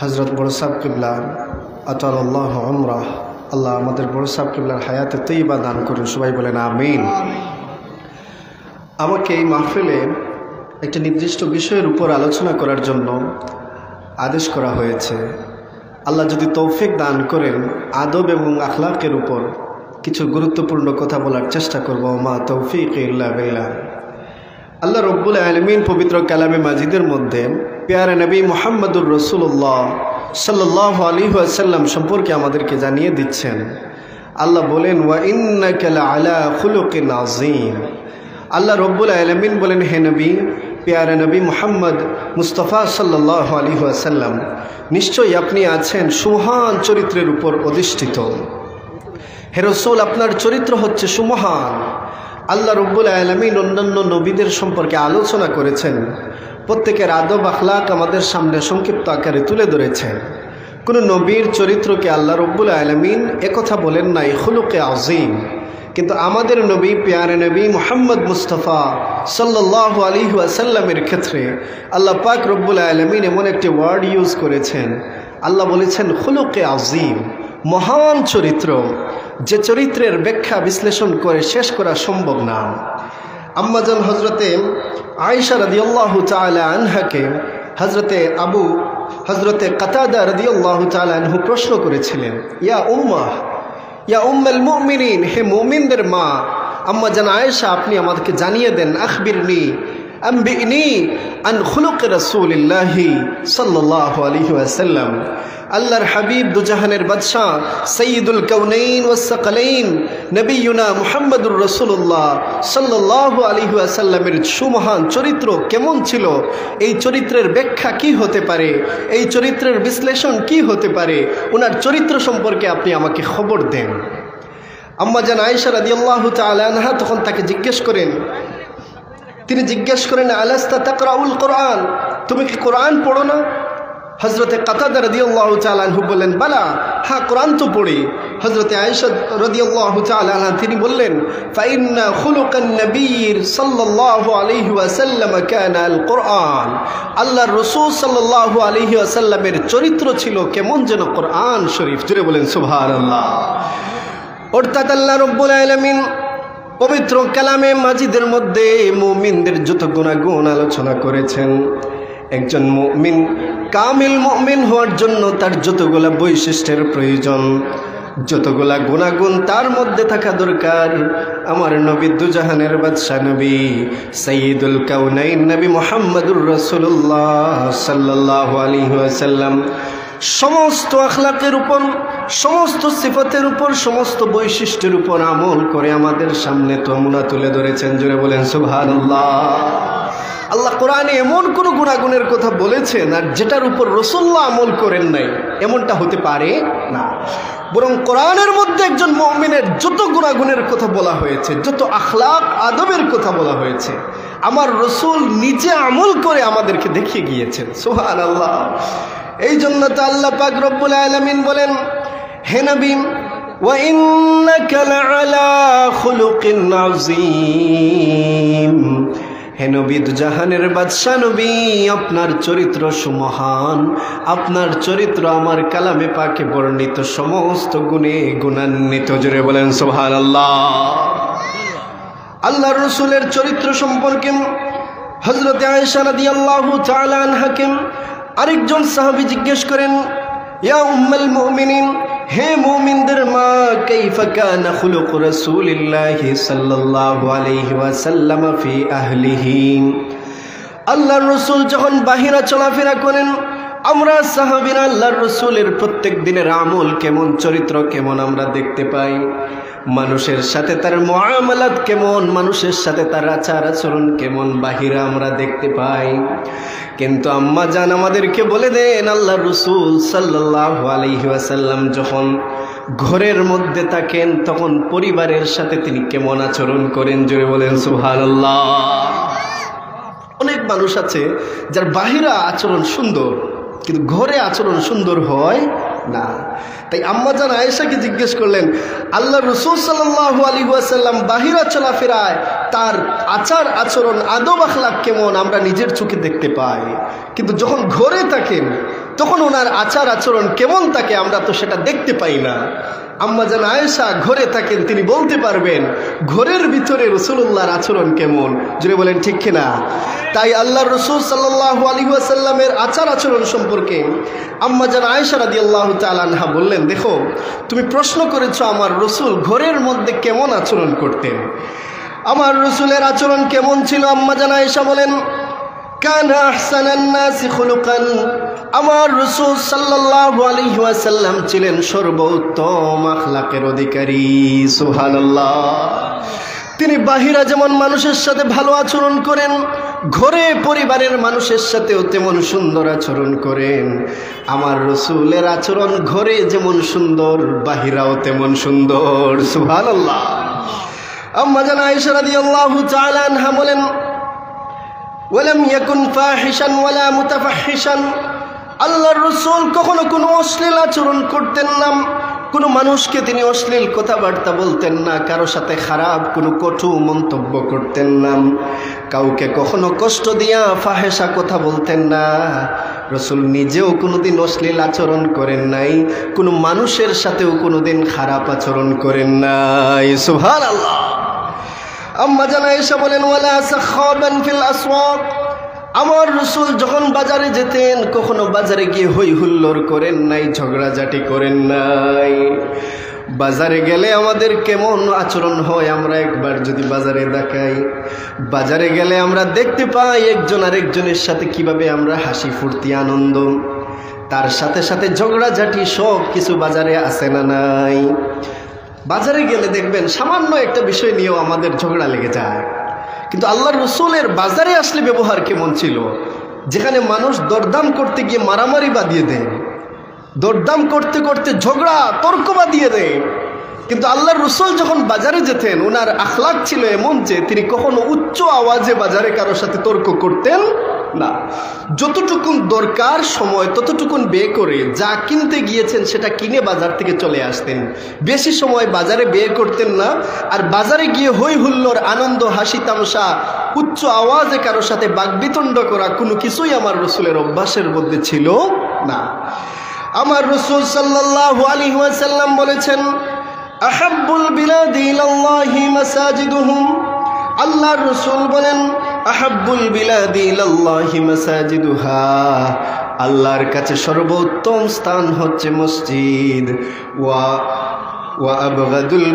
হজরত বড় সাহেব কিবলা আতাল্লাহ আমরাহ, আল্লাহ আমাদের বড় সাহেব কিবলার হায়াতে তৈবা দান করুন। সবাই বলেন আমিন। আমাকে এই মাহফিলে একটা নির্দিষ্ট বিষয়ের উপর আলোচনা করার জন্য আদেশ করা হয়েছে। আল্লাহ যদি তৌফিক দান করেন, আদব এবং আখলাকের উপর কিছু গুরুত্বপূর্ণ কথা বলার চেষ্টা করব। মা তৌফিক ইল্লা বিল্লাহ। আল্লাহ রব্বুল আলামিন পবিত্র কালামে মাজিদের মধ্যে প্যারে নবী মুহাম্মদুর রাসূলুল্লাহ সাল্লাল্লাহু আলাইহি ওয়াসাল্লাম সম্পর্কে আমাদেরকে জানিয়ে দিচ্ছেন। আল্লাহ বলেন, ওয়া ইন্নাকা লাআলা খুলুকিন আযীম। আল্লাহ রব্বুল আলামিন বলেন, হে নবী, প্যারে নবী মুহাম্মদ মুস্তাফা সাল্লাল্লাহু আলাইহি ওয়াসাল্লাম, নিশ্চয়ই আপনি আছেন সুমহান চরিত্রের উপর অধিষ্ঠিত। হে রাসূল, আপনার চরিত্র হচ্ছে সুমহান। আল্লাহ রব্বুল আলামিন অন্যান্য নবীদের সম্পর্কে আলোচনা করেছেন, প্রত্যেকের আদব আখলাক আমাদের সামনে সংক্ষিপ্ত আকারে তুলে ধরেছেন। কোনো নবীর চরিত্রকে আল্লাহ রব্বুল আলামিন একথা বলেন নাই খুলুকে আযীম, কিন্তু আমাদের নবী প্যারে নবী মুহাম্মদ মুস্তাফা সাল্লাল্লাহু আলাইহি ওয়াসাল্লামের ক্ষেত্রে আল্লাহ পাক রব্বুল আলামিন এমন একটি ওয়ার্ড ইউজ করেছেন। আল্লাহ বলেছেন খুলুকে আযীম, মহান চরিত্র, যে চরিত্রের ব্যাখ্যা বিশ্লেষণ করে শেষ করা সম্ভব না। আম্মাজান হজরতে আয়েশা রাদিয়াল্লাহু তাআলা আনহাকে হজরতে কাতাদা রাদিয়াল্লাহু তাআলা আনহু প্রশ্ন করেছিলেন, ইয়া উম্মাল মুমিনিন, হে মুমিনদের মা আম্মাজান আয়েশা, আপনি আমাদেরকে জানিয়ে দেন, আখবিরনি আম্বিনি আন খুলুক রাসূলিল্লাহি সাল্লাল্লাহু আলাইহি ওয়াসাল্লাম। আল্লাহর হাবিব দুজাহানের বাদশাহ সাইয়্যিদুল কাউনাইন ওয়াস সাকালাইন নবিয়ুনা মুহাম্মদুর রাসূলুল্লাহ সাল্লাল্লাহু আলাইহি ওয়াসাল্লামের সুমহান চরিত্র কেমন ছিল, এই চরিত্রের ব্যাখ্যা কি হতে পারে, এই চরিত্রের বিশ্লেষণ কি হতে পারে, ওনার চরিত্র সম্পর্কে আপনি আমাকে খবর দেন। আম্মাজান আয়েশা রাদিয়াল্লাহু তাআলা আনহা তখন তাকে তিনি জিজ্ঞেস করেন, আলাস্তা তাকরাউল কোরআন, তুমি কি কোরআন পড়ো না? হজরতে কাতাদা রাদিয়াল্লাহু তাআলা আনহু বললেন, বালা, হ্যাঁ কোরআন তো পড়ি। হজরতে আয়েশা রাদিয়াল্লাহু তাআলা আনহা তিনি বললেন, ফাইন্না খুলুকান নবীর সাল্লাল্লাহু আলাইহি ওয়াসাল্লাম কানা আল কোরআন। আল্লাহর রাসূল সাল্লাল্লাহু আলাইহি ওয়াসাল্লামের চরিত্র ছিল কেমন যেন কোরআন শরীফ। জুড়ে বলেন সুবহানাল্লাহ। অর্থাৎ আল্লাহ রাব্বুল আলামিন পবিত্র কালামে মাজিদের মধ্যে মুমিনদের যত গুণাগুণ আলোচনা করেছেন, একজন মুমিন কামিল মুমিন হওয়ার জন্য তার যতগুলা বৈশিষ্ট্যের প্রয়োজন, যতগুলা গুণাগুণ তার মধ্যে থাকা দরকার, আমার নবী দুজাহানের বাদশা নবী সাইয়্যিদুল কাউনাইন নবী মুহাম্মদুর রাসূলুল্লাহ সাল্লাল্লাহু আলাইহি ওয়াসাল্লাম সমস্ত আখলাকের উপর, সমস্ত সিফাতের উপর, সমস্ত বৈশিষ্ট্যের উপর আমল করে আমাদের সামনে নমুনা তুলে ধরেছেন। জোরে বলেন সুবহানাল্লাহ। আল্লাহ কোরআনে এমন কোন গুণাগুণের কথা বলেছেন আর যেটার উপর রাসূলুল্লাহ আমল করেন নাই, এমনটা হতে পারে না। বরং কোরআনের মধ্যে একজন মুমিনের যত গুণাগুণের কথা বলা হয়েছে, যত আখলাক আদবের কথা বলা হয়েছে, আমার রাসূল নিজে আমল করে আমাদেরকে দেখিয়ে গিয়েছেন। সুবহানাল্লাহ। এই জন্য তো আল্লাহ পাক রব্বুল আলামিন বলেন, হে নবী, ওয়া ইন্নাকা লাআলা খুলুকিন আযীম, হে নবী দুজাহানের বাদশা নবী, আপনার চরিত্র সুমহান, আপনার চরিত্র আমার কালামে পাকে বর্ণিত সমস্ত গুণে গুণান্বিত। জোরে বলেন সুবহানাল্লাহ। আল্লাহর রাসূলের চরিত্র সম্পর্কে হযরতে আয়েশা রাদিয়াল্লাহু তাআলা আনহাকে আরেকজন সাহাবী জিজ্ঞেস করেন, ইয়া উম্মাল মুমিনিন, হে মুমিনদের মা, কাইফা কানা খুলুক রাসূলিল্লাহি সাল্লাল্লাহু আলাইহি ওয়াসাল্লাম ফি আহলিহি। আল্লাহর রাসূল যখন বাহিরে চলাফেরা করেন, আমরা সাহাবীরা আল্লাহর রাসূলের প্রত্যেক দিনের আমল কেমন, চরিত্র কেমন আমরা দেখতে পাই। মানুষের সাথে তার মুআমালাত কেমন, মানুষের সাথে তার আচার আচরণ কেমন, বাহিরে আমরা দেখতে পাই। কিন্তু আম্মা জান আমাদেরকে বলে দেন, আল্লাহর রাসূল সাল্লাল্লাহু আলাইহি ওয়াসাল্লাম যখন ঘরের মধ্যে থাকেন তখন পরিবারের সাথে তিনি কেমন আচরণ করেন। জোরে বলেন সুবহানাল্লাহ। অনেক মানুষ আছে যার বাহিরা আচরণ সুন্দর কিন্তু ঘরে আচরণ সুন্দর হয় না। তাই আম্মা জান আয়েশাকে জিজ্ঞেস করলেন, আল্লাহর রাসূল সাল্লাল্লাহু আলাইহি ওয়াসাল্লাম বাহিরা চলাফেরায় তার আচার আচরণ আদব আখলাক কেমন আমরা নিজের চোখে দেখতে পাই, কিন্তু যখন ঘরে থাকেন তখন ওনার আচার আচরণ কেমন থাকে আমরা তো সেটা দেখতে পাই না। আম্মা জান আয়েশা ঘরে থাকেন, তিনি বলতে পারবেন ঘরের ভিতরে রাসূলুল্লাহর আচরণ কেমন, জুড়ে বলেন ঠিক কিনা? তাই আল্লাহর রাসূল সাল্লাল্লাহু আলাইহি ওয়াসাল্লামের আচার আচরণ সম্পর্কে আম্মা জান আয়েশা রাদিয়াল্লাহু তাআলা আনহা বললেন, দেখো তুমি প্রশ্ন করেছো আমার রাসূল ঘরের মধ্যে কেমন আচরণ করতেন। আমার রাসূলের আচরণ কেমন ছিল? আম্মা জান আয়েশা বলেন, কানা আহসানান নাসি খুলুকান, আমার রাসূল সাল্লাল্লাহু আলাইহি ওয়াসাল্লাম ছিলেন সর্বোত্তম আখলাকের অধিকারী। সুবহানাল্লাহ। তিনি বাহিরা যেমন মানুষের সাথে ভালো আচরণ করেন, ঘরে পরিবারের মানুষের সাথেও তেমন সুন্দর আচরণ করেন। আমার রাসূলের আচরণ ঘরে যেমন সুন্দর, বাহিরাও তেমন সুন্দর। সুবহানাল্লাহ। আম্মা জান আয়েশা রাদিয়াল্লাহু তাআলা আনহা বলেন, ওয়ালাম ইয়াকুন ফাহিশান ওয়ালা মুতাফাহিশান, আল্লাহর রাসূল কখনো কোনো অশ্লীল আচরণ করতেন না, কোনো মানুষকে তিনি অশ্লীল কথাবার্তা বলতেন না, কারো সাথে খারাপ কোনো কটু মন্তব্য করতেন না, কাউকে কখনো কষ্ট দিয়া ফাহেসা কথা বলতেন না। রাসূল নিজেও কোনোদিন অশ্লীল আচরণ করেন নাই, কোনো মানুষের সাথেও কোনোদিন খারাপ আচরণ করেন নাই। সুবহানাল্লাহ। আম্মা জান আয়েশা বলেন, ওয়ালা সাখাবান ফিল আসওয়াক, আমার রাসূল যখন বাজারে যেতেন কখনো বাজারে গিয়ে হই হুল্লোড় করেন নাই, ঝগড়াঝাটি করেন নাই। বাজারে গেলে আমাদের কেমন আচরণ হয় আমরা একবার যদি বাজারে দেখাই, বাজারে গেলে আমরা দেখতে পাই একজন আরেকজনের সাথে কিভাবে আমরা হাসি ফুর্তি আনন্দ, তার সাথে সাথে ঝগড়াঝাটি সব কিছু বাজারে আসে না নাই? বাজারে গেলে দেখবেন সামান্য একটা বিষয় নিয়েও আমাদের ঝগড়া লেগে যায়, কিন্তু আল্লাহর রাসূলের বাজারে আসলে ব্যবহার কেমন ছিল, যেখানে মানুষ দরদাম করতে গিয়ে মারামারি বাঁধিয়ে দেয়, দরদাম করতে করতে ঝগড়া তর্ক বাঁধিয়ে দেয়, কিন্তু আল্লাহর রাসূল যখন বাজারে যেতেন ওনার আখলাক ছিল এমন যে তিনি কখনো উচ্চ আওয়াজে বাজারে কারোর সাথে তর্ক করতেন না। যতটুকুন দরকার সময় ততটুকুন ব্যয় করে যা কিনতে গিয়েছেন সেটা কিনে বাজার থেকে চলে আসতেন, বেশি সময় বাজারে ব্যয় করতেন না। আর বাজারে গিয়ে হই হুল্লোড় আনন্দ হাসি তামাশা উচ্চ আওয়াজে কারোর সাথে বাকবিতণ্ড করা কোনো কিছুই আমার রাসূলের অভ্যাসের মধ্যে ছিল না। আমার রাসূল সাল্লাল্লাহু আলাইহি ওয়াসাল্লাম বলেছেন, আহাব্বুল বিলাদি ইলাল্লাহি মাসাজিদুহুম, আল্লাহর রাসূল বলেন আহাব্বুল বিলাদি ইলাল্লাহি মাসাজিদুহা, আল্লাহর কাছে সর্বোত্তম স্থান হচ্ছে মসজিদ। ওয়া আবগাদুল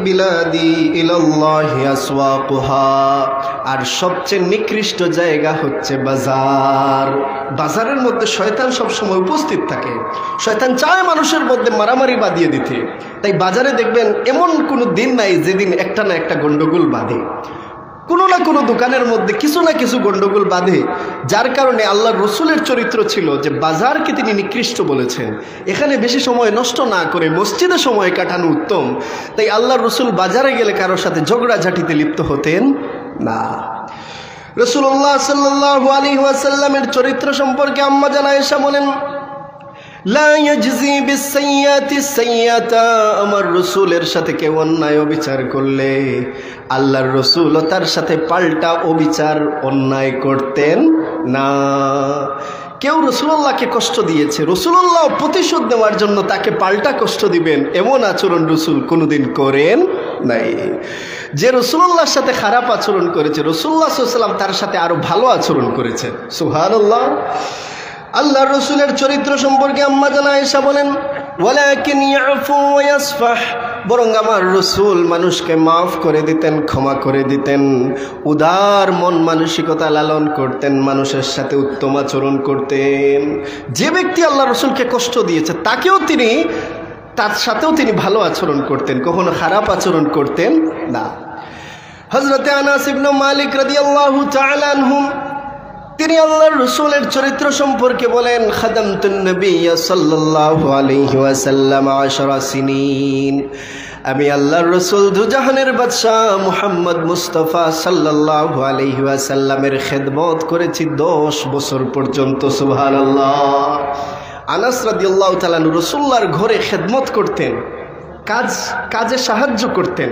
বিলাদি ইলাল্লাহি আসওয়াকুহা, আর সবচেয়ে নিকৃষ্ট জায়গা হচ্ছে বাজার। বাজারের মধ্যে শয়তান সবসময় উপস্থিত থাকে, শয়তান চায় মানুষের মধ্যে মারামারি বাঁধিয়ে দিতে। তাই বাজারে দেখবেন এমন কোনো দিন নাই যেদিন একটা না একটা গন্ডগোল বাঁধে, কোনো না কোনো দোকানের মধ্যে কিছু না কিছু গন্ডগোল বাঁধে, যার কারণে আল্লাহর রাসূলের চরিত্র ছিল যে বাজারকে তিনি নিকৃষ্ট বলেছেন, এখানে বেশি সময় নষ্ট না করে মসজিদে সময় কাটানো উত্তম। তাই আল্লাহর রাসূল বাজারে গেলে কারোর সাথে ঝগড়াঝাটিতে লিপ্ত হতেন না। রাসূলুল্লাহ সাল্লাল্লাহু আলাইহি ওয়াসাল্লামের চরিত্র সম্পর্কে আম্মা জান আয়েশা বলেন, লা ইয়াজজি বিসাইয়্যাতি সাইয়্যাতা, আমার রাসূলের সাথে কেউ অন্যায় অবিচার করলে আল্লাহর রাসূল তার সাথে পাল্টা অবিচার অন্যায় করতেন না। কেউ রাসূলুল্লাহকে কষ্ট দিয়েছে, রাসূলুল্লাহ প্রতিশোধ নেওয়ার জন্য তাকে পাল্টা কষ্ট দিবেন এমন আচরণ রাসূল কোনোদিন করেন নাই। যে রাসূলুল্লাহর সাথে খারাপ আচরণ করেছে রাসূলুল্লাহ সাল্লাল্লাহু আলাইহি ওয়াসাল্লাম তার সাথে আরো ভালো আচরণ করেছেন। সুবহানাল্লাহ। আল্লাহর রাসূলের চরিত্র সম্পর্কে আম্মা জান আয়েশা বলেন, ওয়ালাকিন ইয়াফু ওয়া ইয়াসফাহ, বরং আমার রাসূল মানুষকে মাফ করে দিতেন, ক্ষমা করে দিতেন, উদার মন মানসিকতা লালন করতেন, মানুষের সাথে উত্তম আচরণ করতেন। যে ব্যক্তি আল্লাহর রাসূলকে কষ্ট দিয়েছে তার সাথেও তিনি ভালো আচরণ করতেন, কখনো খারাপ আচরণ করতেন না। হযরত আনাস ইবনে মালিক রাদিয়াল্লাহু তাআলা আনহু তিনি আল্লাহর রাসূলের চরিত্র সম্পর্কে বলেন, খাদামতুন নবী সাল্লাল্লাহু আলাইহি ওয়াসাল্লাম 10 সিনিন, আমি আল্লাহর রাসূল দুজাহানের বাদশা মুহাম্মদ মুস্তাফা সাল্লাল্লাহু আলাইহি ওয়াসাল্লামের খেদমত করেছি 10 বছর পর্যন্ত। সুবহানাল্লাহ। আনাস রাদিয়াল্লাহু তাআলা রাসূলুল্লাহর ঘরে খেদমত করতেন, কাজে সাহায্য করতেন,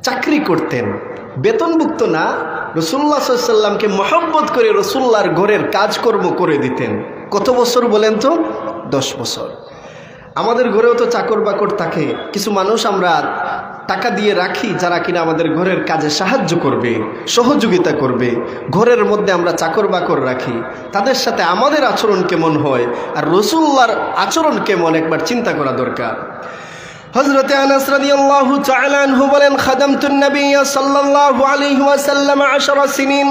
চাকরি করতেন, বেতনভুক্ত না, রাসূলুল্লাহ সাল্লাল্লাহু আলাইহি ওয়াসাল্লামকে মহব্বত করে রাসূলুল্লাহর ঘরের কাজকর্ম করে দিতেন। কত বছর বলেন তো? 10 বছর। আমাদের ঘরেও তো চাকর বাকর থাকে, কিছু মানুষ আমরা টাকা দিয়ে রাখি যারা কিনা আমাদের ঘরের কাজে সাহায্য করবে, সহযোগিতা করবে। ঘরের মধ্যে আমরা চাকর বাকর রাখি, তাদের সাথে আমাদের আচরণ কেমন হয় আর রাসূলুল্লাহর আচরণ কেমন একবার চিন্তা করা দরকার। হযরত আনাস রাদিয়াল্লাহু তাআলা আনহু বলেন, খাদামতুন নবী সাল্লাল্লাহু আলাইহি ওয়াসাল্লাম 10 সিনিন,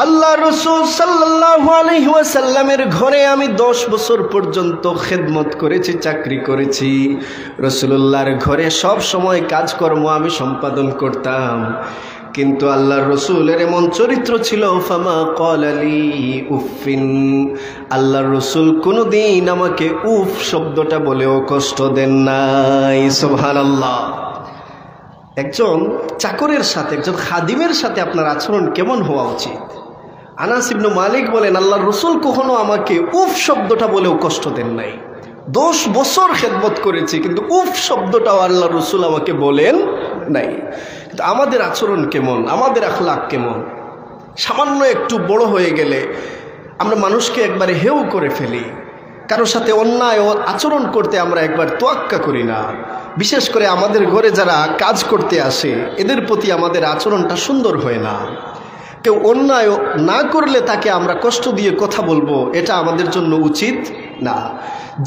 আল্লাহ রাসূল সাল্লাল্লাহু আলাইহি ওয়াসাল্লামের ঘরে আমি 10 বছর পর্যন্ত খেদমত করেছি, চাকরি করেছি। রাসূলুল্লাহর ঘরে সব সময় কাজকর্ম আমি সম্পাদন করতাম, কিন্তু আল্লাহর রাসূলের এমন চরিত্র ছিল, ফামা ক্বালালি উফিন, আল্লাহর রাসূল কোনোদিন আমাকে উফ শব্দটা বলেও কষ্ট দেন নাই। সুবহানাল্লাহ। একজন চাকরের সাথে, একজন খাদিমের সাথে আপনার আচরণ কেমন হওয়া উচিত? আনাস ইবনে মালিক বলেন, আল্লাহর রাসূল কখনো আমাকে উফ শব্দটা বলেও কষ্ট দেন নাই। 10 বছর খেদমত করেছি, কিন্তু উফ শব্দটাও আল্লাহর রাসূল আমাকে বলেন নাই। কিন্তু আমাদের আচরণ কেমন, আমাদের আখলাক কেমন? সামান্য একটু বড় হয়ে গেলে আমরা মানুষকে একবারে হেউ করে ফেলি, কারোর সাথে অন্যায় আচরণ করতে আমরা একবার তোয়াক্কা করি না। বিশেষ করে আমাদের ঘরে যারা কাজ করতে আসে, এদের প্রতি আমাদের আচরণটা সুন্দর হয় না। কেউ অন্যায় না করলে তাকে আমরা কষ্ট দিয়ে কথা বলবো, এটা আমাদের জন্য উচিত না।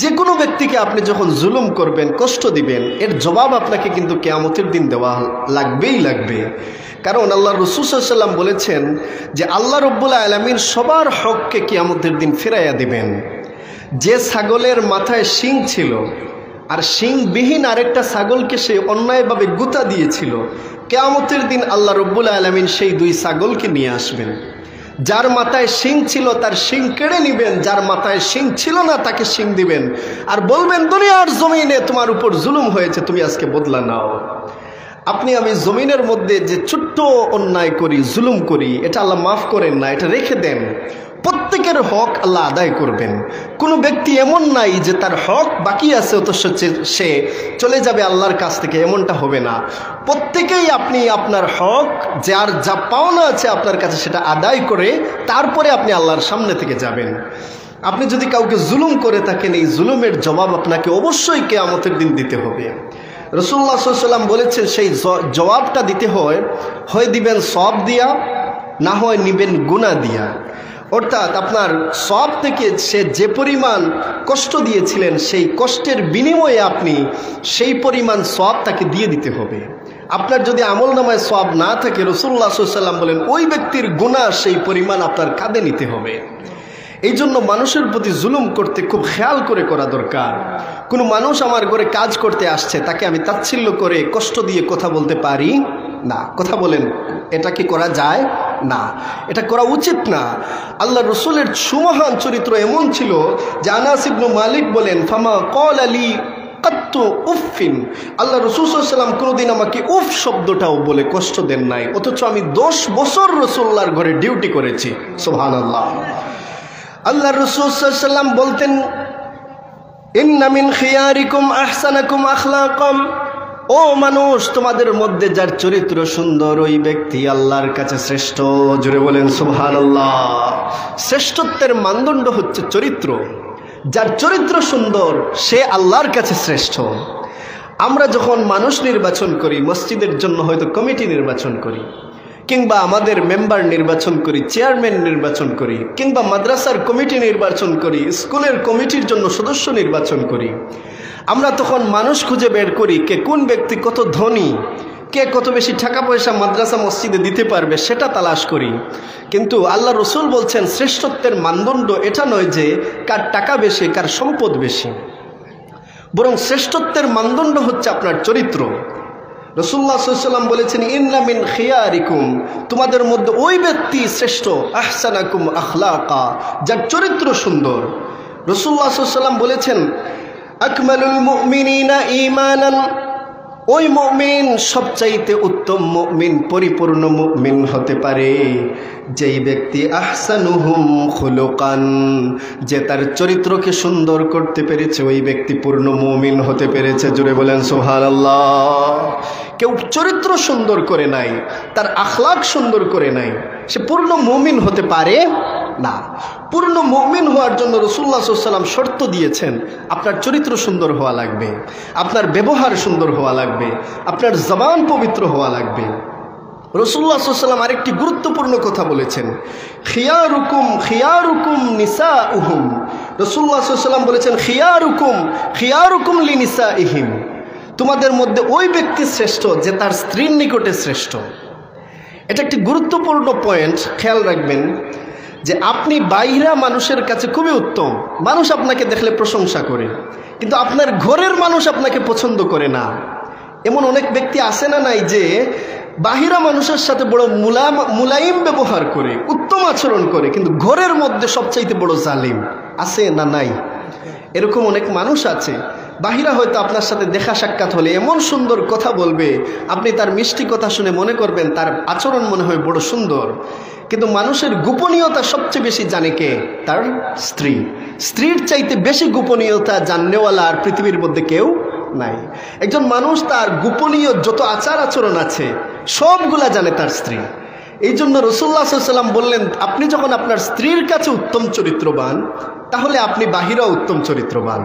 যে কোনো ব্যক্তিকে আপনি যখন জুলুম করবেন, কষ্ট দিবেন, এর জবাব আপনাকে কিন্তু কিয়ামতের দিন দেওয়া লাগবেই লাগবে। কারণ আল্লাহ রাসূল সাল্লাল্লাহু আলাইহি ওয়াসাল্লাম বলেছেন যে আল্লাহ রাব্বুল আলামিন সবার হককে কিয়ামতের দিন ফিরাইয়া দিবেন। যে ছাগলের মাথায় শিং ছিল আর শিংবিহীন আরেকটা ছাগলকে সে অন্যায়ভাবে গুতা দিয়েছিল, কিয়ামতের দিন আল্লাহ রাব্বুল আলামিন সেই 2 ছাগলকে নিয়ে আসবেন। যার মাথায় শিং ছিল তার শিং কেড়ে নিবেন, যার মাথায় শিং ছিল না তাকে শিং দিবেন, আর বলবেন দুনিয়ার জমিনে তোমার উপর জুলুম হয়েছে, তুমি আজকে বদলা নাও। আপনি আমি জমিনের মধ্যে যে ছোট্ট অন্যায় করি, জুলুম করি, এটা আল্লাহ মাফ করেন না, এটা রেখে দেন। প্রত্যেকের হক আল্লাহ আদায় করবেন। কোনো ব্যক্তি এমন নাই যে তার হক বাকি আছে অথচ সে চলে যাবে আল্লাহর কাছ থেকে, এমনটা হবে না। প্রত্যেকেই আপনি আপনার হক, যার যা পাওনা আছে আপনার কাছে, সেটা আদায় করে তারপরে আপনি আল্লাহর সামনে থেকে যাবেন। আপনি যদি কাউকে জুলুম করে থাকেন, এই জুলুমের জবাব আপনাকে অবশ্যই কিয়ামতের দিন দিতে হবে। রাসূলুল্লাহ সাল্লাল্লাহু আলাইহি ওয়াসাল্লাম বলেছেন, সেই জবাবটা দিতে হয় দিবেন সওয়াব দিয়া, না হয় নিবেন গুনাহ দিয়া। অর্থাৎ আপনার সওয়াব থেকে সে যে পরিমাণ কষ্ট দিয়েছিলেন, সেই কষ্টের বিনিময়ে আপনি সেই পরিমাণ সওয়াব তাকে দিয়ে দিতে হবে। আপনার যদি আমলনামায় সওয়াব না থাকে, রাসূলুল্লাহ সাল্লাল্লাহু আলাইহি ওয়াসাল্লাম বলেন ওই ব্যক্তির গুনাহ সেই পরিমাণ আপনার কাঁধে নিতে হবে। এই জন্য মানুষের প্রতি জুলুম করতে খুব খেয়াল করে করা দরকার। কোনো মানুষ আমার ঘরে কাজ করতে আসছে, তাকে আমি তাচ্ছিল্য করে কষ্ট দিয়ে কথা বলতে পারি না। কথা বলেন, এটা কি করা যায়? না, এটা করা উচিত না। আল্লাহ রাসূলের সুমহান চরিত্র এমন ছিল যে আনাস ইবনে মালিক বলেন, ফামা ক্বালালি কাত্তু উফিন, আল্লাহ রাসূল সাল্লাল্লাহু আলাইহি ওয়াসাল্লাম কোনোদিন আমাকে উফ শব্দটাও বলে কষ্ট দেন নাই, অথচ আমি 10 বছর রাসূলুল্লাহর ঘরে ডিউটি করেছি। সুবহানাল্লাহ। আল্লাহ রাসূল সাল্লাল্লাহু আলাইহি ওয়াসাল্লাম বলতেন, ইন্না মিন খিয়ারিকুম আহসানাকুম আখলাকাম, ও মানুষ, তোমাদের মধ্যে যার চরিত্র সুন্দর ওই ব্যক্তি আল্লাহর কাছে শ্রেষ্ঠ। জোরে বলেন সুবহানাল্লাহ। শ্রেষ্ঠত্বের মানদণ্ড হচ্ছে চরিত্র। যার চরিত্র সুন্দর সে আল্লাহর কাছে শ্রেষ্ঠ। আমরা যখন মানুষ নির্বাচন করি, মসজিদের জন্য হয়তো কমিটি নির্বাচন করি, কিংবা আমাদের মেম্বার নির্বাচন করি, চেয়ারম্যান নির্বাচন করি, কিংবা মাদ্রাসার কমিটি নির্বাচন করি, স্কুলের কমিটির জন্য সদস্য নির্বাচন করি, আমরা তখন মানুষ খুঁজে বের করি কে কোন ব্যক্তি কত ধনী, কে কত বেশি টাকা পয়সা মাদ্রাসা মসজিদে দিতে পারবে, সেটা তালাশ করি। কিন্তু আল্লাহ রাসূল বলছেন শ্রেষ্ঠত্বের মানদণ্ড এটা নয় যে কার টাকা বেশি, কার সম্পদ বেশি, বরং শ্রেষ্ঠত্বের মানদণ্ড হচ্ছে আপনার চরিত্র। রাসূলুল্লাহ সাল্লাল্লাহু আলাইহি ওয়াসাল্লাম বলেছেন, ইন্না মিন খিয়ারিকুম, তোমাদের মধ্যে ওই ব্যক্তি শ্রেষ্ঠ, আহসানাকুম আখলাকা, যার চরিত্র সুন্দর। রাসূলুল্লাহ সাল্লাল্লাহু আলাইহি ওয়াসাল্লাম বলেছেন, আকমালুল মুমিনিনা ঈমানান, ওই মুমিন সবচাইতে উত্তম মুমিন, পরিপূর্ণ মুমিন হতে পারে যেই ব্যক্তি আহসানুহুম খুলুকান, যে তার চরিত্রকে সুন্দর করতে পেরেছে, ওই ব্যক্তি পূর্ণ মুমিন হতে পেরেছে। জোরে বলেন সুবহানাল্লাহ। কেউ চরিত্র সুন্দর করে নাই, তার আখলাক সুন্দর করে নাই, সে পূর্ণ মুমিন হতে পারে না, পূর্ণ মুমিন হওয়ার জন্য রাসূলুল্লাহ সাল্লাল্লাহু আলাইহি ওয়াসাল্লাম শর্ত দিয়েছেন, আপনার চরিত্র সুন্দর হওয়া লাগবে, আপনার ব্যবহার সুন্দর হওয়া লাগবে, আপনার জবান পবিত্র হওয়া লাগবে। রাসূলুল্লাহ সাল্লাল্লাহু আলাইহি ওয়াসাল্লাম আরেকটি গুরুত্বপূর্ণ কথা বলেছেন, খিয়ারুকুম নিসাউহুম। রাসূলুল্লাহ সাল্লাল্লাহু আলাইহি ওয়াসাল্লাম বলেছেন খিয়ারুকুম লিনিসাইহিম, তোমাদের মধ্যে ওই ব্যক্তি শ্রেষ্ঠ যে তার স্ত্রীর নিকটে শ্রেষ্ঠ। এটা একটি গুরুত্বপূর্ণ পয়েন্ট, খেয়াল রাখবেন যে আপনি বাইরা মানুষের কাছে খুবই উত্তম, মানুষ আপনাকে দেখলে প্রশংসা করে, কিন্তু আপনার ঘরের মানুষ আপনাকে পছন্দ করে না। এমন অনেক ব্যক্তি আছে না নাই যে বাহিরা মানুষের সাথে বড় মুলায়িম ব্যবহার করে, উত্তম আচরণ করে, কিন্তু ঘরের মধ্যে সবচাইতে বড় জালিম আছে না নাই? এরকম অনেক মানুষ আছে, বাহিরা হয়তো আপনার সাথে দেখা সাক্ষাৎ হলে এমন সুন্দর কথা বলবে, আপনি তার মিষ্টি কথা শুনে মনে করবেন তার আচরণ মনে হয় বড় সুন্দর, কিন্তু মানুষের গোপনীয়তা সবচেয়ে বেশি জানে কে? তার স্ত্রী। স্ত্রীর চাইতে বেশি গোপনীয়তা জাননেওয়ালা আর পৃথিবীর মধ্যে কেউ নাই। একজন মানুষ তার গোপনীয় যত আচার আচরণ আছে সবগুলা জানে তার স্ত্রী। এই জন্য রাসূলুল্লাহ সাল্লাল্লাহু আলাইহি ওয়াসাল্লাম বললেন, আপনি যখন আপনার স্ত্রীর কাছে উত্তম চরিত্রবান, তাহলে আপনি বাহিরাও উত্তম চরিত্রবান।